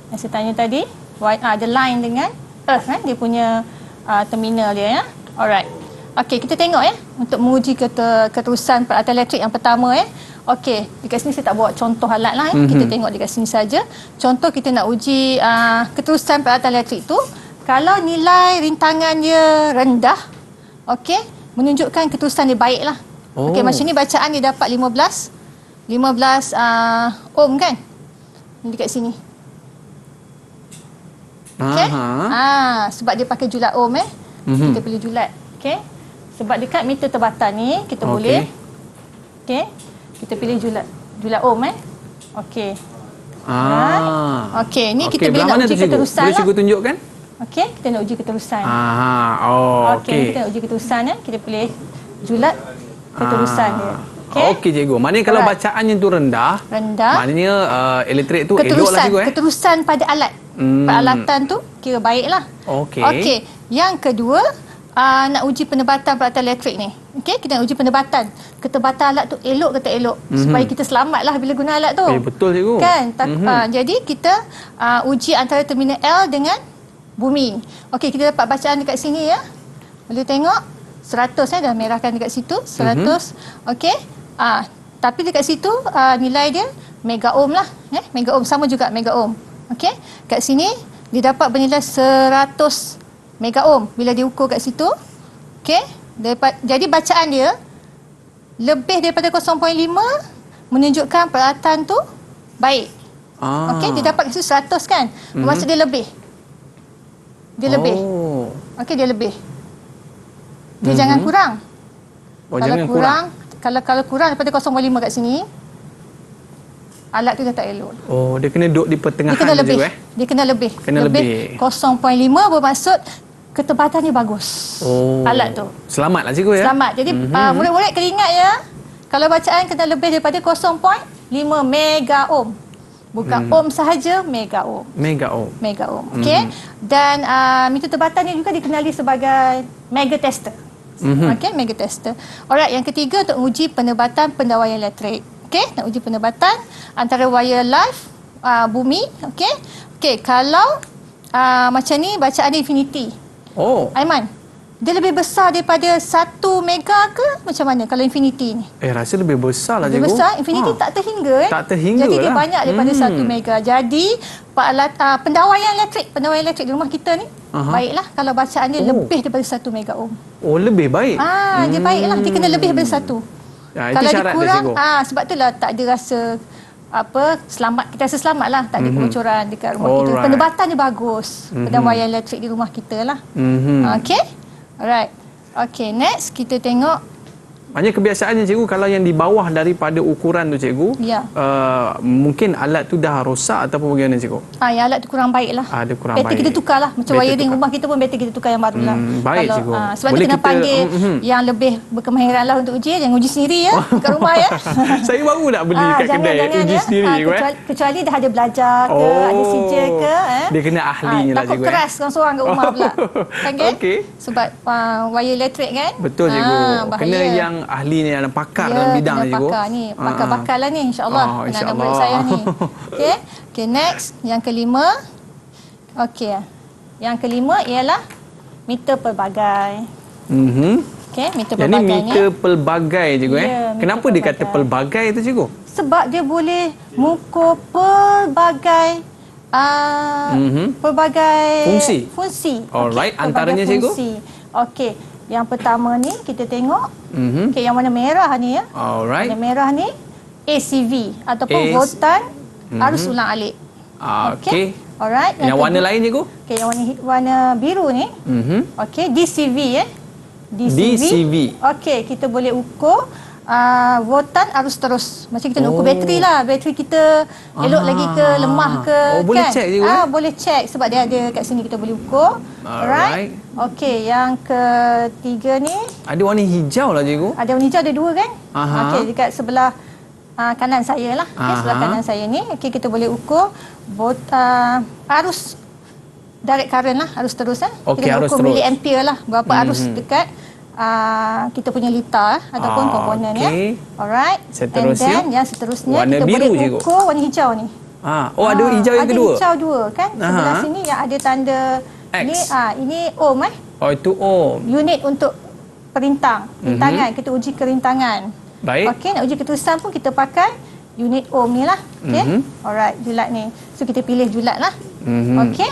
Yang saya tanya tadi, ada line dengan earth kan, dia punya terminal dia ya. Alright. Okey, kita tengok ya untuk menguji keterusan peralatan elektrik yang pertama ya. Okey, dekat sini saya tak bawa contoh alat lah ya. Kita tengok dekat sini saja. Contoh kita nak uji keterusan peralatan elektrik tu, kalau nilai rintangan dia rendah, okey, menunjukkan keterusan dia baik lah. Okey, macam ni bacaan dia dapat 15 ohm kan? Dekat sini. Okey. Sebab dia pakai julat ohm kita pilih julat. Okey. Sebab dekat meter tebatan ni kita boleh kita pilih julat ohm okey. Okey, ni kita boleh nak uji keterusan. Boleh cikgu tunjukkan? Okey, kita nak uji keterusan. Okey. Kita nak uji keterusan kita pilih julat keterusan dia. Okey cikgu. Maknanya kalau bacaannya tu rendah, maknanya elektrik tu elok lah cikgu keterusan pada alat. Peralatan tu kira baiklah. Okey. Yang kedua, nak uji penebatan peralatan elektrik ni. Okey, kita nak uji penebatan. Ketebatan alat tu elok ke tak elok. Supaya kita selamatlah bila guna alat tu. Betul cikgu. Kan? Jadi kita uji antara terminal L dengan bumi. Okey, kita dapat bacaan dekat sini ya. Boleh tengok 100 dah merahkan dekat situ 100. Okey. Tapi dekat situ nilai dia mega ohm lah mega ohm, sama juga mega ohm. Okey, kat sini dia dapat bernilai 100 mega ohm bila diukur kat situ. Okey, jadi bacaan dia lebih daripada 0.5 menunjukkan peralatan tu baik. Okey, dia dapat kat situ 100 kan? Maksud dia lebih. Dia lebih. Okey, dia lebih. Dia jangan kurang. Oh, jangan kurang. Kalau kurang daripada 0.5 kat sini, alat tu dah tak elok. Oh, dia kena duduk di pertengahan Dia kena lebih. je, Dia kena lebih. Kena lebih. 0.5 bermaksud ketebatannya bagus. Oh. Alat tu. Selamatlah cikgu ya. Selamat. Jadi murid-murid kena ingat ya, kalau bacaan kena lebih daripada 0.5 mega ohm. Bukan ohm sahaja, mega ohm. Mega ohm. Mega ohm. Okey. Dan meter tebatannya juga dikenali sebagai mega tester. Okey, mega tester. Alright, yang ketiga untuk uji penebatan pendawaian elektrik. Okey, nak uji penebatan antara wire live bumi. Okey. Okey, kalau macam ni bacaan infinity. Oh. Aiman, dia lebih besar daripada 1 mega ke macam mana kalau infinity ni? Rasa lebih besar lah cikgu. Lebih besar, infinity tak terhingga Tak terhingga Jadi dia lah. banyak daripada 1 mega. Jadi pendawaian elektrik di rumah kita ni, baiklah kalau bacaan dia lebih daripada 1 mega ohm. Oh, lebih baik. Dia baiklah, dia kena lebih daripada 1. Itu Kalau dia syarat dia kurang, cikgu. sebab itulah tak ada rasa selamat, kita rasa selamat lah, tak ada kebocoran dekat rumah kita. Alright. Pendebatan dia bagus, pendawaian elektrik di rumah kita lah. Okey, alright. Okey, next kita tengok. Hanya kebiasaannya cikgu, kalau yang di bawah daripada ukuran tu cikgu, Ya. Mungkin alat tu dah rosak ataupun bagaimana cikgu? Yang alat tu kurang baik lah. Ada kurang bateri baik. kita tukar lah. Macam Bateri wiring tukar. rumah kita pun bateri kita tukar yang baru lah. Baik cikgu. Sebab Boleh tu kena kita, panggil yang lebih berkemahiran lah untuk uji. Jangan uji sendiri ya kat rumah ya. Saya baru nak beli kat kedai uji sendiri cikgu. Kecuali dah ada belajar ke, ada sijil ke. Dia kena ahlinya lah takut cikgu. keras seorang-seorang kat rumah pula. Kan? Okey. Sebab wire elektrik kan. Betul cikgu. Bahaya. Kena yang ahlinya, yang pakar dalam bidang kena cikgu. pakar ni. Pakar-pakar lah ni insyaAllah. Anak-anak murid saya ni. Okey. Okay, next. Yang kelima. Okey. Yang kelima ialah meter pelbagai. Okey, meter Yang ni pelbagai ni. meter pelbagai cikgu Kenapa dia kata pelbagai. pelbagai tu cikgu? Sebab dia boleh mengukur pelbagai pelbagai fungsi. Alright, Okey, antaranya pelbagai cikgu? fungsi. Okey. Yang pertama ni kita tengok. Okey, yang warna merah ni ya. Alright. Warna merah ni ACV ataupun voltan arus ulang alik. Okey. Alright. Yang warna lain cikgu? Okey, yang warna biru ni. Okey, DCV ya. DCV. Okey, kita boleh ukur voltan arus terus. Macam kita nak ukur bateri lah. Bateri kita elok lagi ke, lemah ke. Boleh check cikgu? Boleh check sebab dia ada kat sini kita boleh ukur. Alright. Okey, yang ketiga ni. Ada warna hijau lah cikgu. Ada warna hijau, ada 2 kan? Okey, dekat sebelah kanan saya lah. Okay, sebelah kanan saya ni. Okey, kita boleh ukur arus direct current lah, arus terus Okey, kita arus ukur terus. miliampere lah, berapa arus dekat kita punya litar ataupun komponen ya. Alright. Seterusnya. And then yang seterusnya Warna kita biru, boleh cikgu. ukur warna hijau ni. Ada hijau yang kedua. Ada hijau 2 kan? Sebelah sini yang ada tanda X. ini ohm Oh, itu ohm. unit untuk rintangan. Kita uji kerintangan. Baik. Okey, nak uji keterusan pun kita pakai unit ohm ni lah. Okey. Alright, julat ni. So kita pilih julat lah. Okey.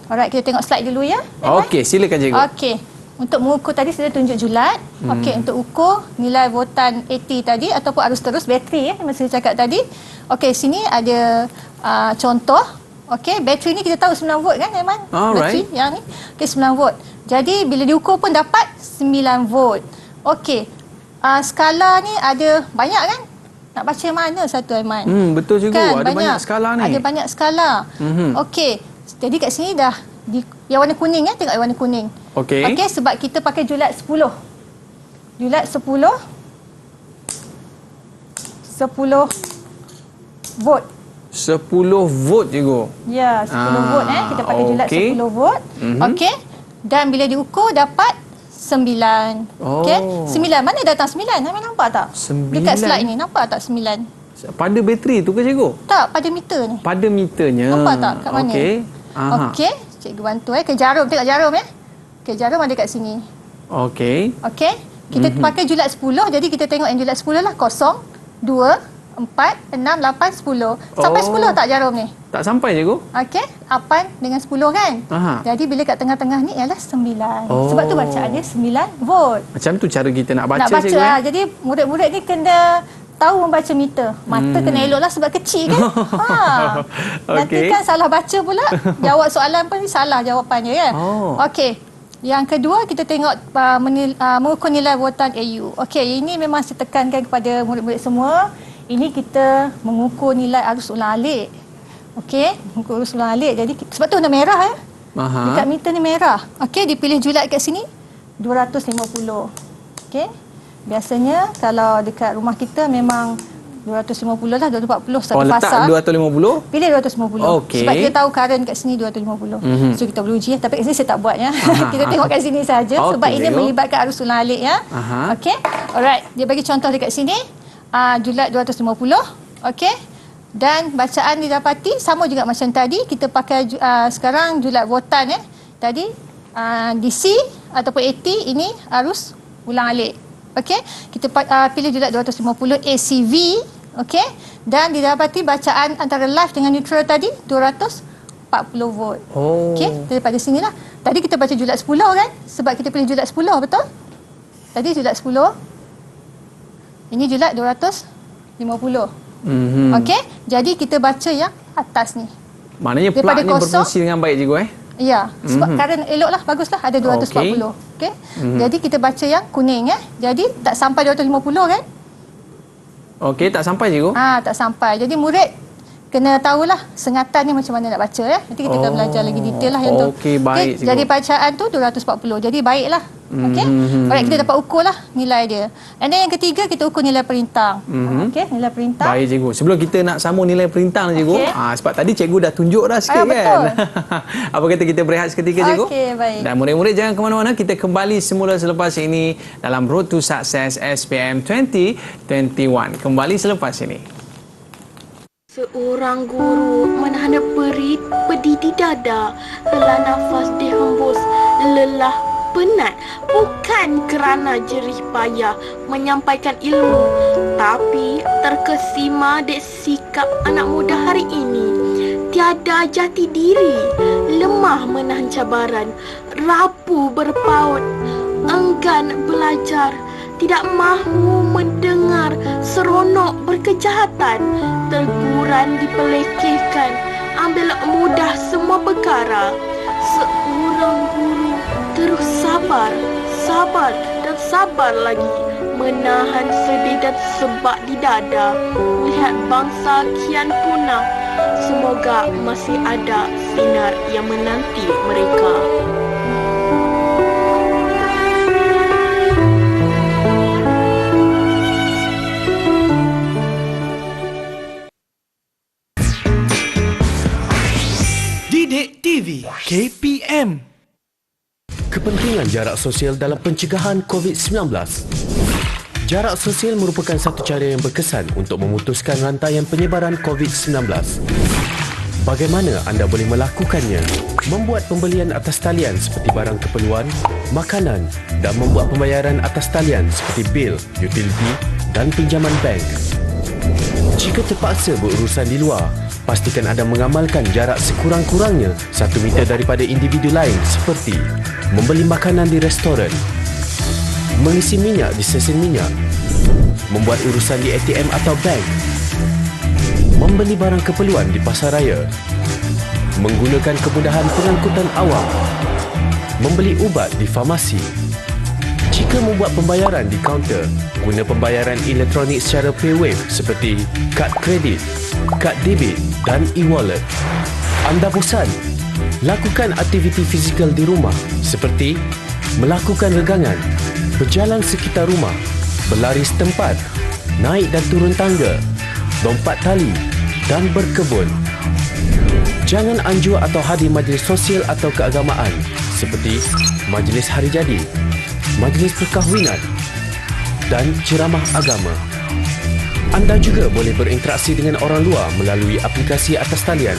Alright, kita tengok slide dulu ya. Okey, silakan cikgu. Okey. Untuk mengukur tadi saya tunjuk julat. Okey, untuk ukur nilai voltan AT tadi ataupun arus terus bateri yang saya cakap tadi. Okey, sini ada contoh. Okey, bateri ni kita tahu 9 volt kan Aiman? Bateri yang ni. Okey, 9 volt. Jadi bila diukur pun dapat 9 volt. Okey. Skala ni ada banyak kan? Nak baca mana satu Aiman? Betul cikgu. Kan? Ada banyak skala ni. Ada banyak skala. Okey. Jadi kat sini dah yang warna kuning ya, tengok yang warna kuning. Okey. Okey, sebab kita pakai julat 10. Julat 10 volt. 10 volt cikgu. Ya, 10 volt kita pakai julat 10 volt. Okey. Dan bila diukur dapat 9. Okey. 9 mana datang 9? Kami nampak tak? 9. Dekat slide ni nampak tak 9? Pada bateri tu ke cikgu? Tak, pada meter ni. Pada meternya. Nampak tak kat mana? Okey. Okey, cikgu bantu ke jarum, tengok jarum ya. Okey, jarum ada kat sini. Okey. Okey. Kita pakai julat 10, jadi kita tengok yang julat 10 lah 0, 2, 4, 6, 8, 10. Sampai 10 tak jarum ni? Tak sampai cikgu? Okey, 8 dengan 10 kan? Jadi bila kat tengah-tengah ni ialah 9. Sebab tu bacaan dia 9 volt. Macam tu cara kita nak baca nak baca cikgu. Jadi murid-murid ni kena tahu membaca meter. Mata kena elok lah sebab kecil kan. Nanti kan salah baca pula. Jawab soalan pun salah jawapannya kan. Okey. Yang kedua, kita tengok mengukur nilai votan AU. Okey, ini memang saya tekankan kepada murid-murid semua. Ini kita mengukur nilai arus ulang-alik. Okey, mengukur arus ulang-alik. Jadi sebab tu warna merah ya. Dekat meter ni merah. Okey, dipilih julat kat sini 250. Okey. Biasanya kalau dekat rumah kita memang 250 lah, 240 satu fasa. Letak 250? Pilih 250. Okey. Sebab kita tahu current kat sini 250. So kita boleh uji ya. Tapi kat sini saya tak buat ya. Kita tengok kat sini saja sebab ini melibatkan arus ulang-alik ya. Okey. Alright, dia bagi contoh dekat sini. Julat 250. Okey. Dan bacaan didapati sama juga macam tadi. Kita pakai sekarang julat votan ya. Tadi DC ataupun AT, ini arus ulang-alik. Okey, kita pilih julat 250 ACV, okey, dan didapati bacaan antara live dengan neutral tadi 240 volt. Okey, daripada sinilah. Tadi kita baca julat 10 kan? Sebab kita pilih julat 10, betul? Tadi julat 10. Ini julat 250. Okey, jadi kita baca yang atas ni. Maknanya plug ni berfungsi dengan baik cikgu Ya, sebab current eloklah, baguslah ada 240. Okey. Jadi kita baca yang kuning Jadi tak sampai 250 kan? Okey, tak sampai cikgu. Tak sampai. Jadi murid kena tahulah sengatan ni macam mana nak baca Nanti kita akan belajar lagi detail lah yang tu. Okey, baik cikgu. Jadi bacaan tu 240. Jadi baiklah. Okey. Alright, kita dapat ukur lah nilai dia. And then yang ketiga, kita ukur nilai perintang. Okey, nilai perintang. Baik cikgu. Sebelum kita nak sambung nilai perintang cikgu, sebab tadi cikgu dah tunjuk dah sikit kan. Apa kata kita berehat seketika cikgu? Okey, baik. Dan murid-murid jangan ke mana-mana, kita kembali semula selepas ini dalam Road to Success SPM 2021. Kembali selepas ini. Seorang guru menahan perih pedih di dada, hela nafas dihembus, lelah penat bukan kerana jerih payah menyampaikan ilmu, tapi terkesima dek sikap anak muda hari ini. Tiada jati diri, lemah menahan cabaran, rapuh berpaut, enggan belajar, tidak mahu mendengar seronok berkejahatan, teguran dipelekehkan, ambil mudah semua perkara. Seorang guru terus sabar, sabar dan sabar lagi, menahan sedih dan sebab di dada, lihat bangsa kian punah. Semoga masih ada sinar yang menanti mereka. Didik TV KPM. Kepentingan jarak sosial dalam pencegahan COVID-19. Jarak sosial merupakan satu cara yang berkesan untuk memutuskan rantaian penyebaran COVID-19. Bagaimana anda boleh melakukannya? Membuat pembelian atas talian seperti barang keperluan, makanan dan membuat pembayaran atas talian seperti bil, utility dan pinjaman bank. Jika terpaksa berurusan di luar, pastikan anda mengamalkan jarak sekurang-kurangnya 1 meter daripada individu lain seperti membeli makanan di restoran, mengisi minyak di stesen minyak, membuat urusan di ATM atau bank, membeli barang keperluan di pasar raya, menggunakan kemudahan pengangkutan awam, membeli ubat di farmasi. Jika membuat pembayaran di kaunter, guna pembayaran elektronik secara PayWave seperti kad kredit, kad debit dan e-wallet. Anda bosan? Lakukan aktiviti fizikal di rumah seperti melakukan regangan, berjalan sekitar rumah, berlari setempat, naik dan turun tangga, lompat tali dan berkebun. Jangan anjur atau hadir majlis sosial atau keagamaan seperti majlis hari jadi, majlis perkahwinan dan ceramah agama. Anda juga boleh berinteraksi dengan orang luar melalui aplikasi atas talian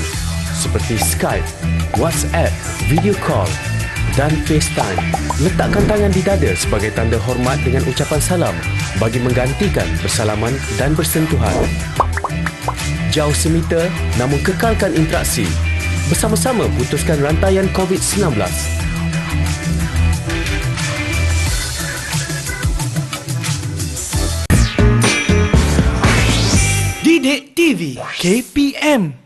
seperti Skype, WhatsApp, video call dan FaceTime. Letakkan tangan di dada sebagai tanda hormat dengan ucapan salam bagi menggantikan bersalaman dan bersentuhan. Jauh semeter namun kekalkan interaksi. Bersama-sama putuskan rantaian COVID-19. Didik TV KPM.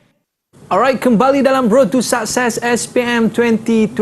Alright, kembali dalam Road to Success SPM 2021.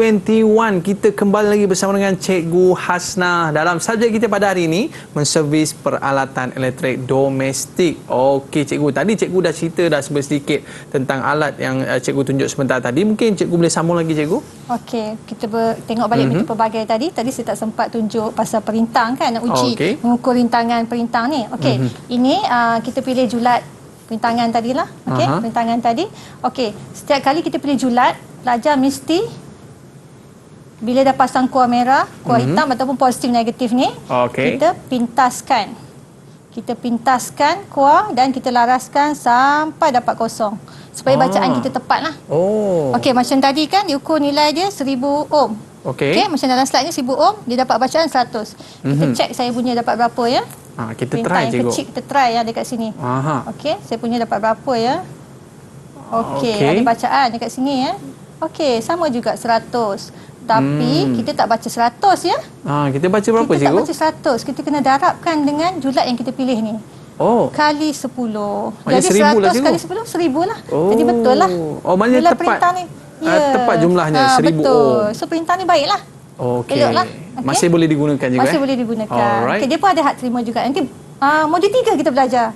Kita kembali lagi bersama dengan Cikgu Hasnah dalam subjek kita pada hari ini, menservis peralatan elektrik domestik. Okey Cikgu, tadi Cikgu dah cerita dah sedikit tentang alat yang Cikgu tunjuk sebentar tadi. Mungkin Cikgu boleh sambung lagi Cikgu? Okey, kita tengok balik meter pelbagai tadi. Tadi saya tak sempat tunjuk pasal perintang kan, nak uji mengukur rintangan perintang ni. Okey, ini kita pilih julat perintangan tadilah. Okey, perintangan tadi. Okey, setiap kali kita pilih julat, pelajar mesti bila dah pasang kuar merah, kuar hitam ataupun positif negatif ni, kita pintaskan. Kita pintaskan kuar dan kita laraskan sampai dapat kosong. Supaya bacaan kita tepatlah. Okey, macam tadi kan diukur nilai dia 1000 ohm. Okey, macam dalam slide ni 1000 ohm, dia dapat bacaan 100. Kita cek saya punya dapat berapa ya. Kita try Cikgu. Kecil, kita try ya dekat sini. Okey, saya punya dapat berapa ya? Okey, ada bacaan dekat sini ya. Okey, sama juga 100. Tapi kita tak baca 100 ya. Kita baca berapa Cikgu? Cikgu? Kita tak baca 100. Kita kena darabkan dengan julat yang kita pilih ni. Kali 10. Jadi 100 lah, kali 10, 1000 lah. Jadi betul lah. Maknanya tepat. Tepat jumlahnya 1000 betul. So perintah ni baiklah. Okey. Eloklah. Masih boleh digunakan juga. Masih boleh digunakan. Okey, dia pun ada hak terima juga. Nanti modul 3 kita belajar.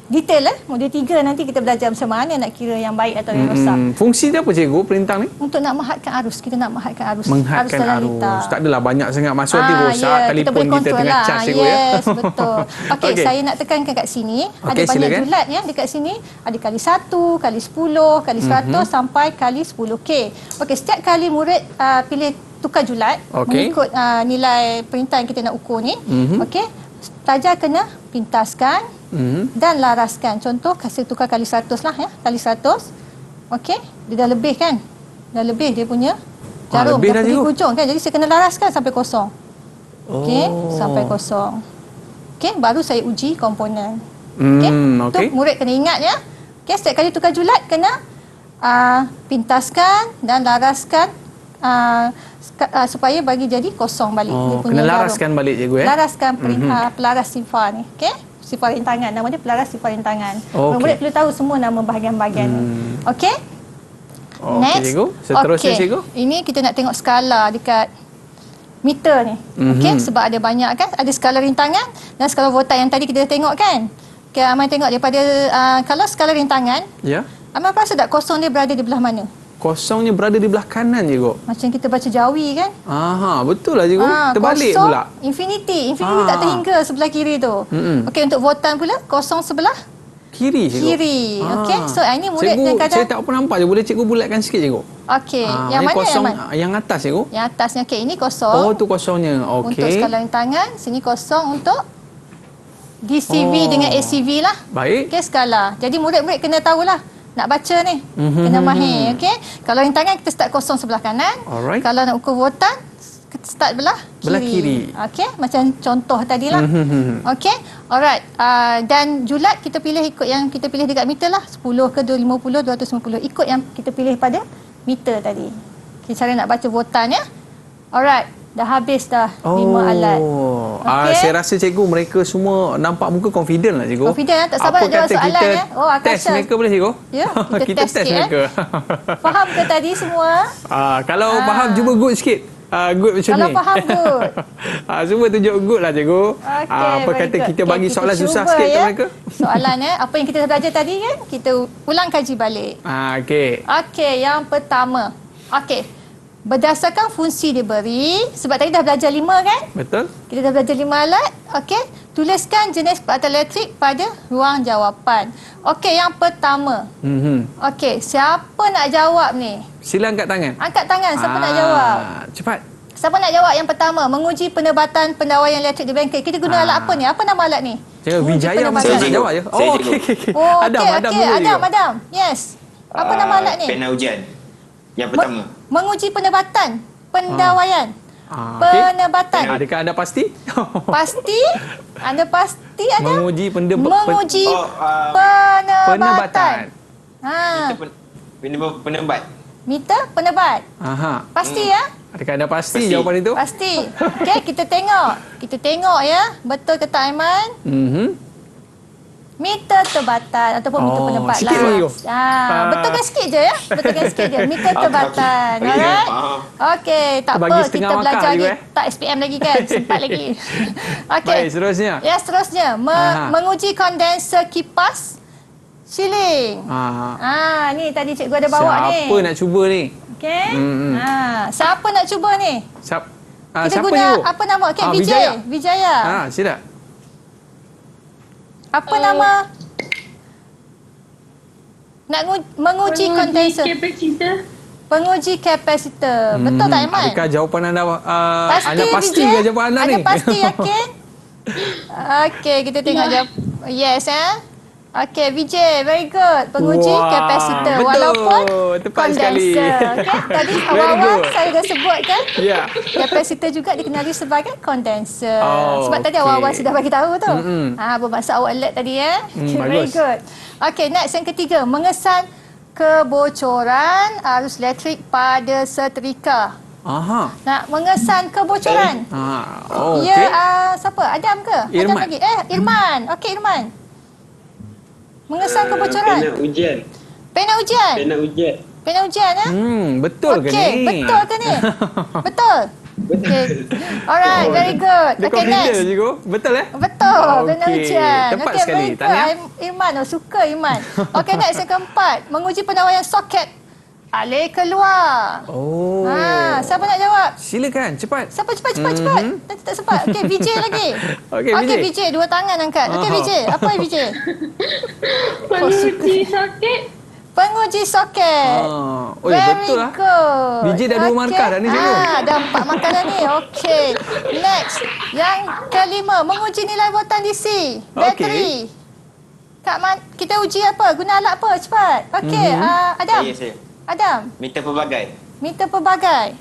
Detail modul 3 nanti kita belajar macam mana nak kira yang baik atau yang rosak. Fungsi dia apa Cikgu perintang ni? Untuk nak menghadkan arus. Kita nak menghadkan arus. Menghadkan arus. Tak adalah banyak sangat masuk nanti rosak telefon kita tengah lah. charge Cikgu ya. Yes, betul. Okey, saya nak tekankan kat sini. Ada banyak julat ya dekat sini. Ada kali 1, kali 10, kali 100 sampai kali 10K. Okey, setiap kali murid pilih tukar julat mengikut nilai perintah yang kita nak ukur ni. Okey, pelajar kena pintaskan dan laraskan. Contoh, kasih tukar kali 100 lah ya. Kali 100. Okey, dia dah lebih kan? Dah lebih dia punya jarum. Dah pergi hujung kan? Jadi saya kena laraskan sampai kosong. Okey, sampai kosong. Okey, baru saya uji komponen. Okey, tu murid kena ingat ya. Okey, setiap kali tukar julat kena pintaskan dan laraskan supaya bagi jadi kosong balik. Dia punya kena laraskan balik Cikgu ya. Laraskan pelaras sifar ni. Okey, sifar rintangan. Nama dia pelaras sifar rintangan. Murid perlu tahu semua nama bahagian-bahagian ni. Okey. Next. Cikgu, seterusnya Cikgu. Ini kita nak tengok skala dekat meter ni. Okey, sebab ada banyak kan, ada skala rintangan dan skala voltaj yang tadi kita dah tengok kan. Okey, Amal tengok daripada kalau skala rintangan, Amal rasa tak kosong dia berada di belah mana? Kosongnya berada di belah kanan Cikgu. Macam kita baca Jawi kan? Betul lah Cikgu. Terbalik kosong, pula. Infinity tak terhingga sebelah kiri tu. Okey, untuk voltan pula kosong sebelah kiri Cikgu. Kiri. Okey, so ini murid Cikgu, yang kadang saya tak pernah nampak je. Boleh Cikgu bulatkan sikit Cikgu? Okey, yang mana kosong, yang mana? Yang atas Cikgu. Yang atasnya okey, ini kosong. Tu kosongnya. Okey. Untuk skala rintangan, sini kosong untuk DCV dengan ACV lah. Baik. Okey, skala. Jadi murid-murid kena tahulah nak baca ni. Kena mahir, okey. Kalau rintangan kita start kosong sebelah kanan. Kalau nak ukur voltan, kita start belah kiri. Okey, macam contoh tadilah. Okey. Alright. Dan julat kita pilih ikut yang kita pilih dekat meter lah. 10 ke 250, 250. Ikut yang kita pilih pada meter tadi. Okay, cara nak baca voltan ya. Alright. Dah habis dah 5 alat. Saya rasa Cikgu mereka semua nampak muka confident lah Cikgu. Confident tak sabar nak jawab soalan ya. Test mereka boleh Cikgu? Ya, kita test mereka. Faham ke tadi semua? Kalau faham cuba good sikit. Good macam kalau ni. Kalau faham good. Semua tunjuk good lah Cikgu. Apa kata kita bagi soalan susah sikit ke mereka? Soalan apa yang kita belajar tadi kan, kita ulang kaji balik. Okey, yang pertama. Okey. Berdasarkan fungsi diberi, sebab tadi dah belajar 5 kan? Betul. Kita dah belajar 5 alat. Okey, tuliskan jenis peralatan elektrik pada ruang jawapan. Okey, yang pertama. Okey, siapa nak jawab ni? Sila angkat tangan. Angkat tangan, siapa nak jawab? Cepat. Siapa nak jawab yang pertama? Menguji pendebatan pendawaian elektrik di bengkel. Kita guna alat apa ni? Apa nama alat ni? Wijaya mesti nak jawab je. Okey. Adam. Yes. Apa nama alat ni? Pena ujian. Yang pertama. Menguji pendebatan pendawaian. Pendebatan. Adakah anda pasti? Pasti? Anda pasti ada? Menguji pendebatan. Penebat. Meter penebat. Pasti ya? Adakah anda pasti jawapan itu? Pasti. Okey, kita tengok. Kita tengok ya. Betul ke tak Aiman? Meter tebatan ataupun meter pendapat sikit lah. lagi tu. Betulkan sikit je ya. Betulkan sikit je. Meter tebatan. Alright. Okey, tak Bagi apa. setengah Kita belajar markah lagi. juga, Tak SPM lagi kan? Sempat lagi. Okey. Baik, seterusnya. Ya, seterusnya. Menguji kondenser kipas siling. Ni tadi cikgu ada bawa ni. Siapa nak cuba ni? Okey. Siapa nak cuba ni? Kita siapa guna you? apa nama? Okey, Vijaya. Vijaya. Sila. Apa nama? Nak menguji kondenser. Penguji kapasitor. Betul tak, Iman? Adakah jawapan anda Pasti, pasti Vijay? ke jawapan anda ni? Anda pasti yakin? Okey, kita tengok jawab. Yes, Okey, Vijay, very good. Penguji kapasitor. Betul. Walaupun Tepat sekali. kondenser. Okay? Tadi Very awal-awal good. saya dah sebut kan? Ya. Kapasitor juga dikenali sebagai kondenser. Sebab tadi okey. awal-awal sudah bagi tahu tu. Bermaksud awak alert tadi ya. Very bagus. good. Okey, next yang ketiga. Mengesan kebocoran arus elektrik pada setrika. Nak mengesan kebocoran. Okey. Ya, siapa? Adam ke? Irman. Adam lagi. Irman. Okey, Irman. Mengesan kebocoran. Pena ujian. Pena ujian. Pena ujian. Pena ujian Betul ke Okey, ni? betul ke ni? Betul. Okey. Alright, very good. Dia Okey, confident, next. cikgu. Betul Betul, pena Okey. ujian. Tepat Okey, sekali. very good. Tahniah. Irman, suka Irman. Okey, next yang keempat. Menguji penawaian soket alih keluar. Siapa nak jawab? Silakan, cepat. Siapa cepat. Nanti tak sempat. Okey, Vijay lagi. Okey, Vijay, dua tangan angkat. Okey, Vijay. Apa Vijay? Penguji soket. Penguji soket. Very betul lah. good. Vijay dah 2 markah dah ni, cikgu. Dah 4 markah dah ni. Okey. Next. Yang kelima, menguji nilai voltan DC. Bateri. Kita uji apa? Guna alat apa? Cepat. Okey, Adam. Saya. Adam. Meter pelbagai. Meter pelbagai.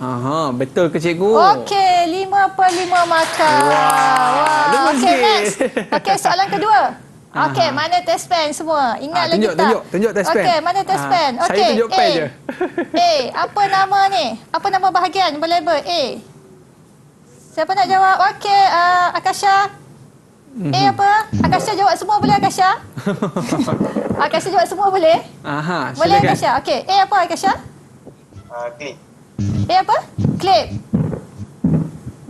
Betul ke cikgu? Okey, 5/5 markah. Wah. Okey, next. Okey, soalan kedua. Okey, mana test pen semua? Ingat lagi tak? Tunjuk test pen. Okey, mana test pen? Saya Okey, tunjuk pen je. Apa nama ni? Apa nama bahagian berlabel A? Siapa nak jawab? Okey, Akasha. A apa? Akasha jawab semua boleh, Akasha? Akasha jawab semua boleh? Boleh, silakan. Akasha? Okey, A apa, Akasha? Klip. A apa? Clip.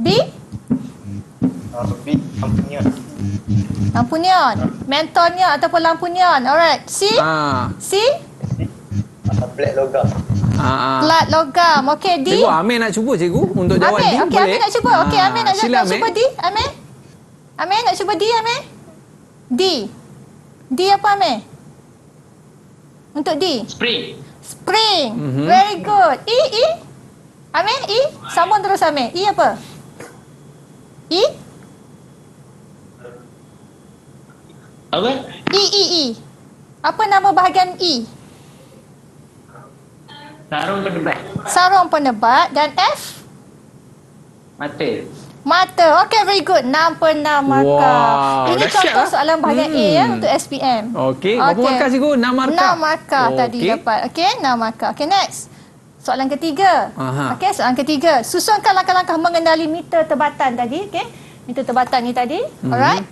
B? B. Ampunion. Lampu neon. Mentor neon ataupun lampu neon. Alright. C? C? Plat logam. Plat logam. Okey, D? Cikgu, Amir nak cuba cikgu untuk jawab D. Okey, Amir nak cuba. Okey, Amir nak Sila, cuba D. Amir nak cuba D, Amir? D. D apa, Amir? Untuk D. Spring. Very good. E? Amir, E? Sambung terus, Amir. E apa? E? Apa? E. Apa nama bahagian E? Sarung pendebat. Sarung penebat. Dan F? Mata. Okey, very good. 6/6 markah. Ini dahsyat contoh lah. soalan bahagian A ya untuk SPM. Okey, berapa markah cikgu? 6 markah. 6 markah tadi dapat. Okey, 6 markah. Okey, next. Soalan ketiga. Okey, soalan ketiga. Susunkan langkah-langkah mengenali meter tebatan tadi. Okey, meter tebatan ni tadi. Alright.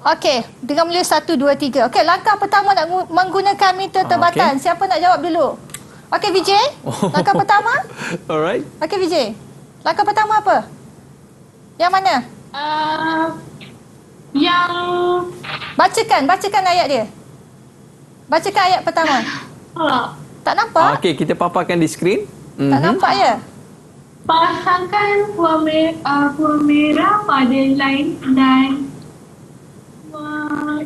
Okey, dengan mula 1, 2, 3. Okey, langkah pertama nak menggunakan meter tebatan. Siapa nak jawab dulu? Okey, Vijay. Langkah pertama? Alright. Okey, Vijay. Langkah pertama apa? Yang mana? Yang Bacakan ayat dia. Bacakan ayat pertama. Tak nampak? Okey, kita paparkan di skrin. Tak nampak ya? pasangkan puan merah pada line dan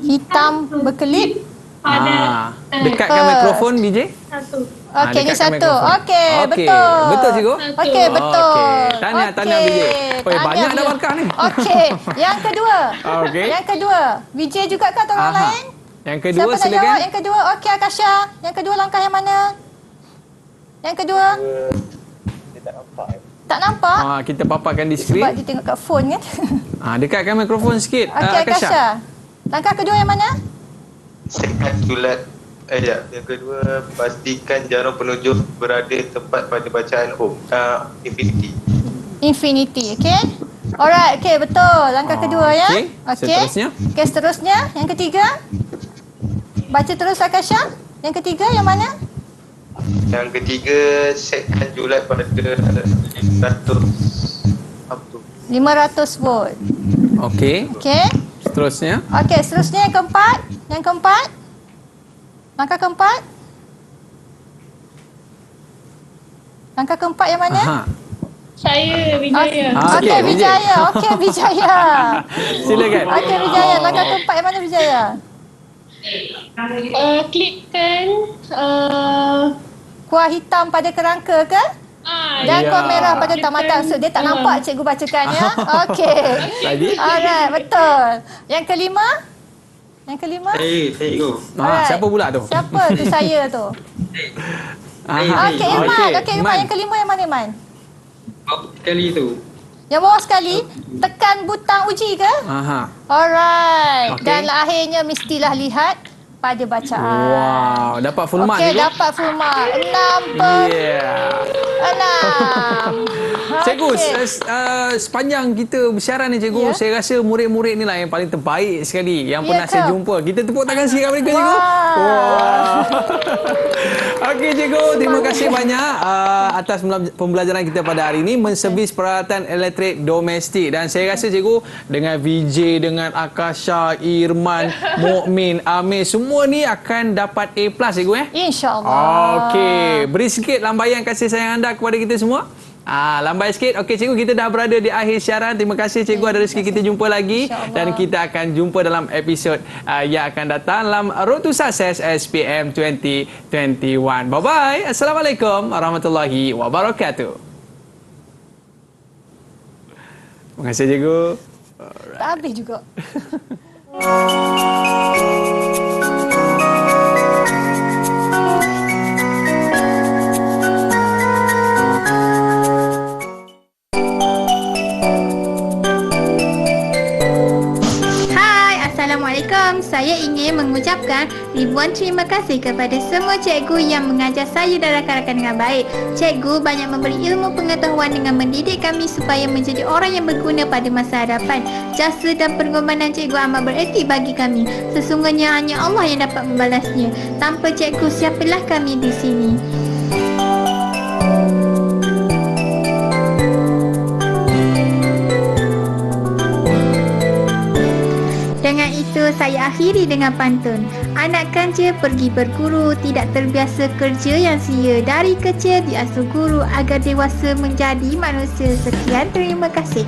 hitam berkelip pada dekatkan mikrofon BJ. satu. Okey, ni satu. Okey, Okey, betul. betul cikgu? Okey, betul. Tahniah BJ. Banyak dah markah ni. Okey, yang kedua. Okey. Yang kedua. BJ juga ke atau orang lain? Yang kedua siapa silakan. nak jawab yang kedua? Okey, Akasha. Yang kedua langkah yang mana? Yang kedua? Tak nampak? Kita paparkan di skrin. Sebab dia tengok kat phone kan. Dekatkan mikrofon sikit. Okey, Akasha. Langkah kedua yang mana? Sekat sulat ayat. Yang kedua, pastikan jarum penunjuk berada tepat pada bacaan infinity. Infinity, okey? Alright, okey, betul. Langkah kedua ya. Okey, seterusnya. Okey, seterusnya. Yang ketiga? Baca terus Akasha. Yang ketiga yang mana? Yang ketiga, setkan julat pada 500 volt. Okey. Okey. Seterusnya. Okey, seterusnya yang keempat. Yang keempat. Langkah keempat. Langkah keempat yang mana? Aha. Saya Wijaya. Okey, Wijaya. Okey, Wijaya. Silakan. Okey, Wijaya. Langkah keempat yang mana, Wijaya? Klikkan kuah hitam pada kerangka ke? Dan kuah merah pada tamatan. So, dia tak nampak cikgu bacakan ya. Okey. Tadi? Alright, betul. Yang kelima? Yang kelima? Cikgu. Siapa pula tu? Siapa tu saya tu? Okey, Iman. Okey, Iman. Yang kelima yang mana, Iman? Sekali tu. Yang bawah sekali, tekan butang uji ke? Alright. Okey. Dan akhirnya mestilah lihat pada bacaan. Wow, dapat full mark Okey, cikgu. dapat full mark. 6 Yeah. 6. Cikgu, sepanjang kita bersiaran ni cikgu, saya rasa murid-murid ni lah yang paling terbaik sekali yang pernah saya jumpa. Kita tepuk tangan sikit kepada mereka cikgu. Wow. Okey cikgu, terima kasih banyak atas pembelajaran kita pada hari ini menservis peralatan elektrik domestik. Dan saya rasa cikgu dengan VJ, dengan Akasha, Irman, Mukmin, Amir, semua ni akan dapat A+ cikgu InsyaAllah. Okey, beri sikit lambaian kasih sayang anda kepada kita semua. Lambai sikit. Okey cikgu, kita dah berada di akhir siaran. Terima kasih cikgu, ada rezeki kita jumpa lagi dan kita akan jumpa dalam episod yang akan datang dalam Road to Success SPM 2021. Bye bye. Assalamualaikum warahmatullahi wabarakatuh. Terima kasih cikgu. Tak habis juga. Assalamualaikum. Saya ingin mengucapkan ribuan terima kasih kepada semua cikgu yang mengajar saya dan rakan-rakan dengan baik. Cikgu banyak memberi ilmu pengetahuan dengan mendidik kami supaya menjadi orang yang berguna pada masa hadapan. Jasa dan pengorbanan cikgu amat bererti bagi kami. Sesungguhnya hanya Allah yang dapat membalasnya. Tanpa cikgu, siapalah kami di sini. Dengan itu, saya akhiri dengan pantun. Anak kancil pergi berguru, tidak terbiasa kerja yang sia. Dari kecil diasuh guru agar dewasa menjadi manusia. Sekian, terima kasih.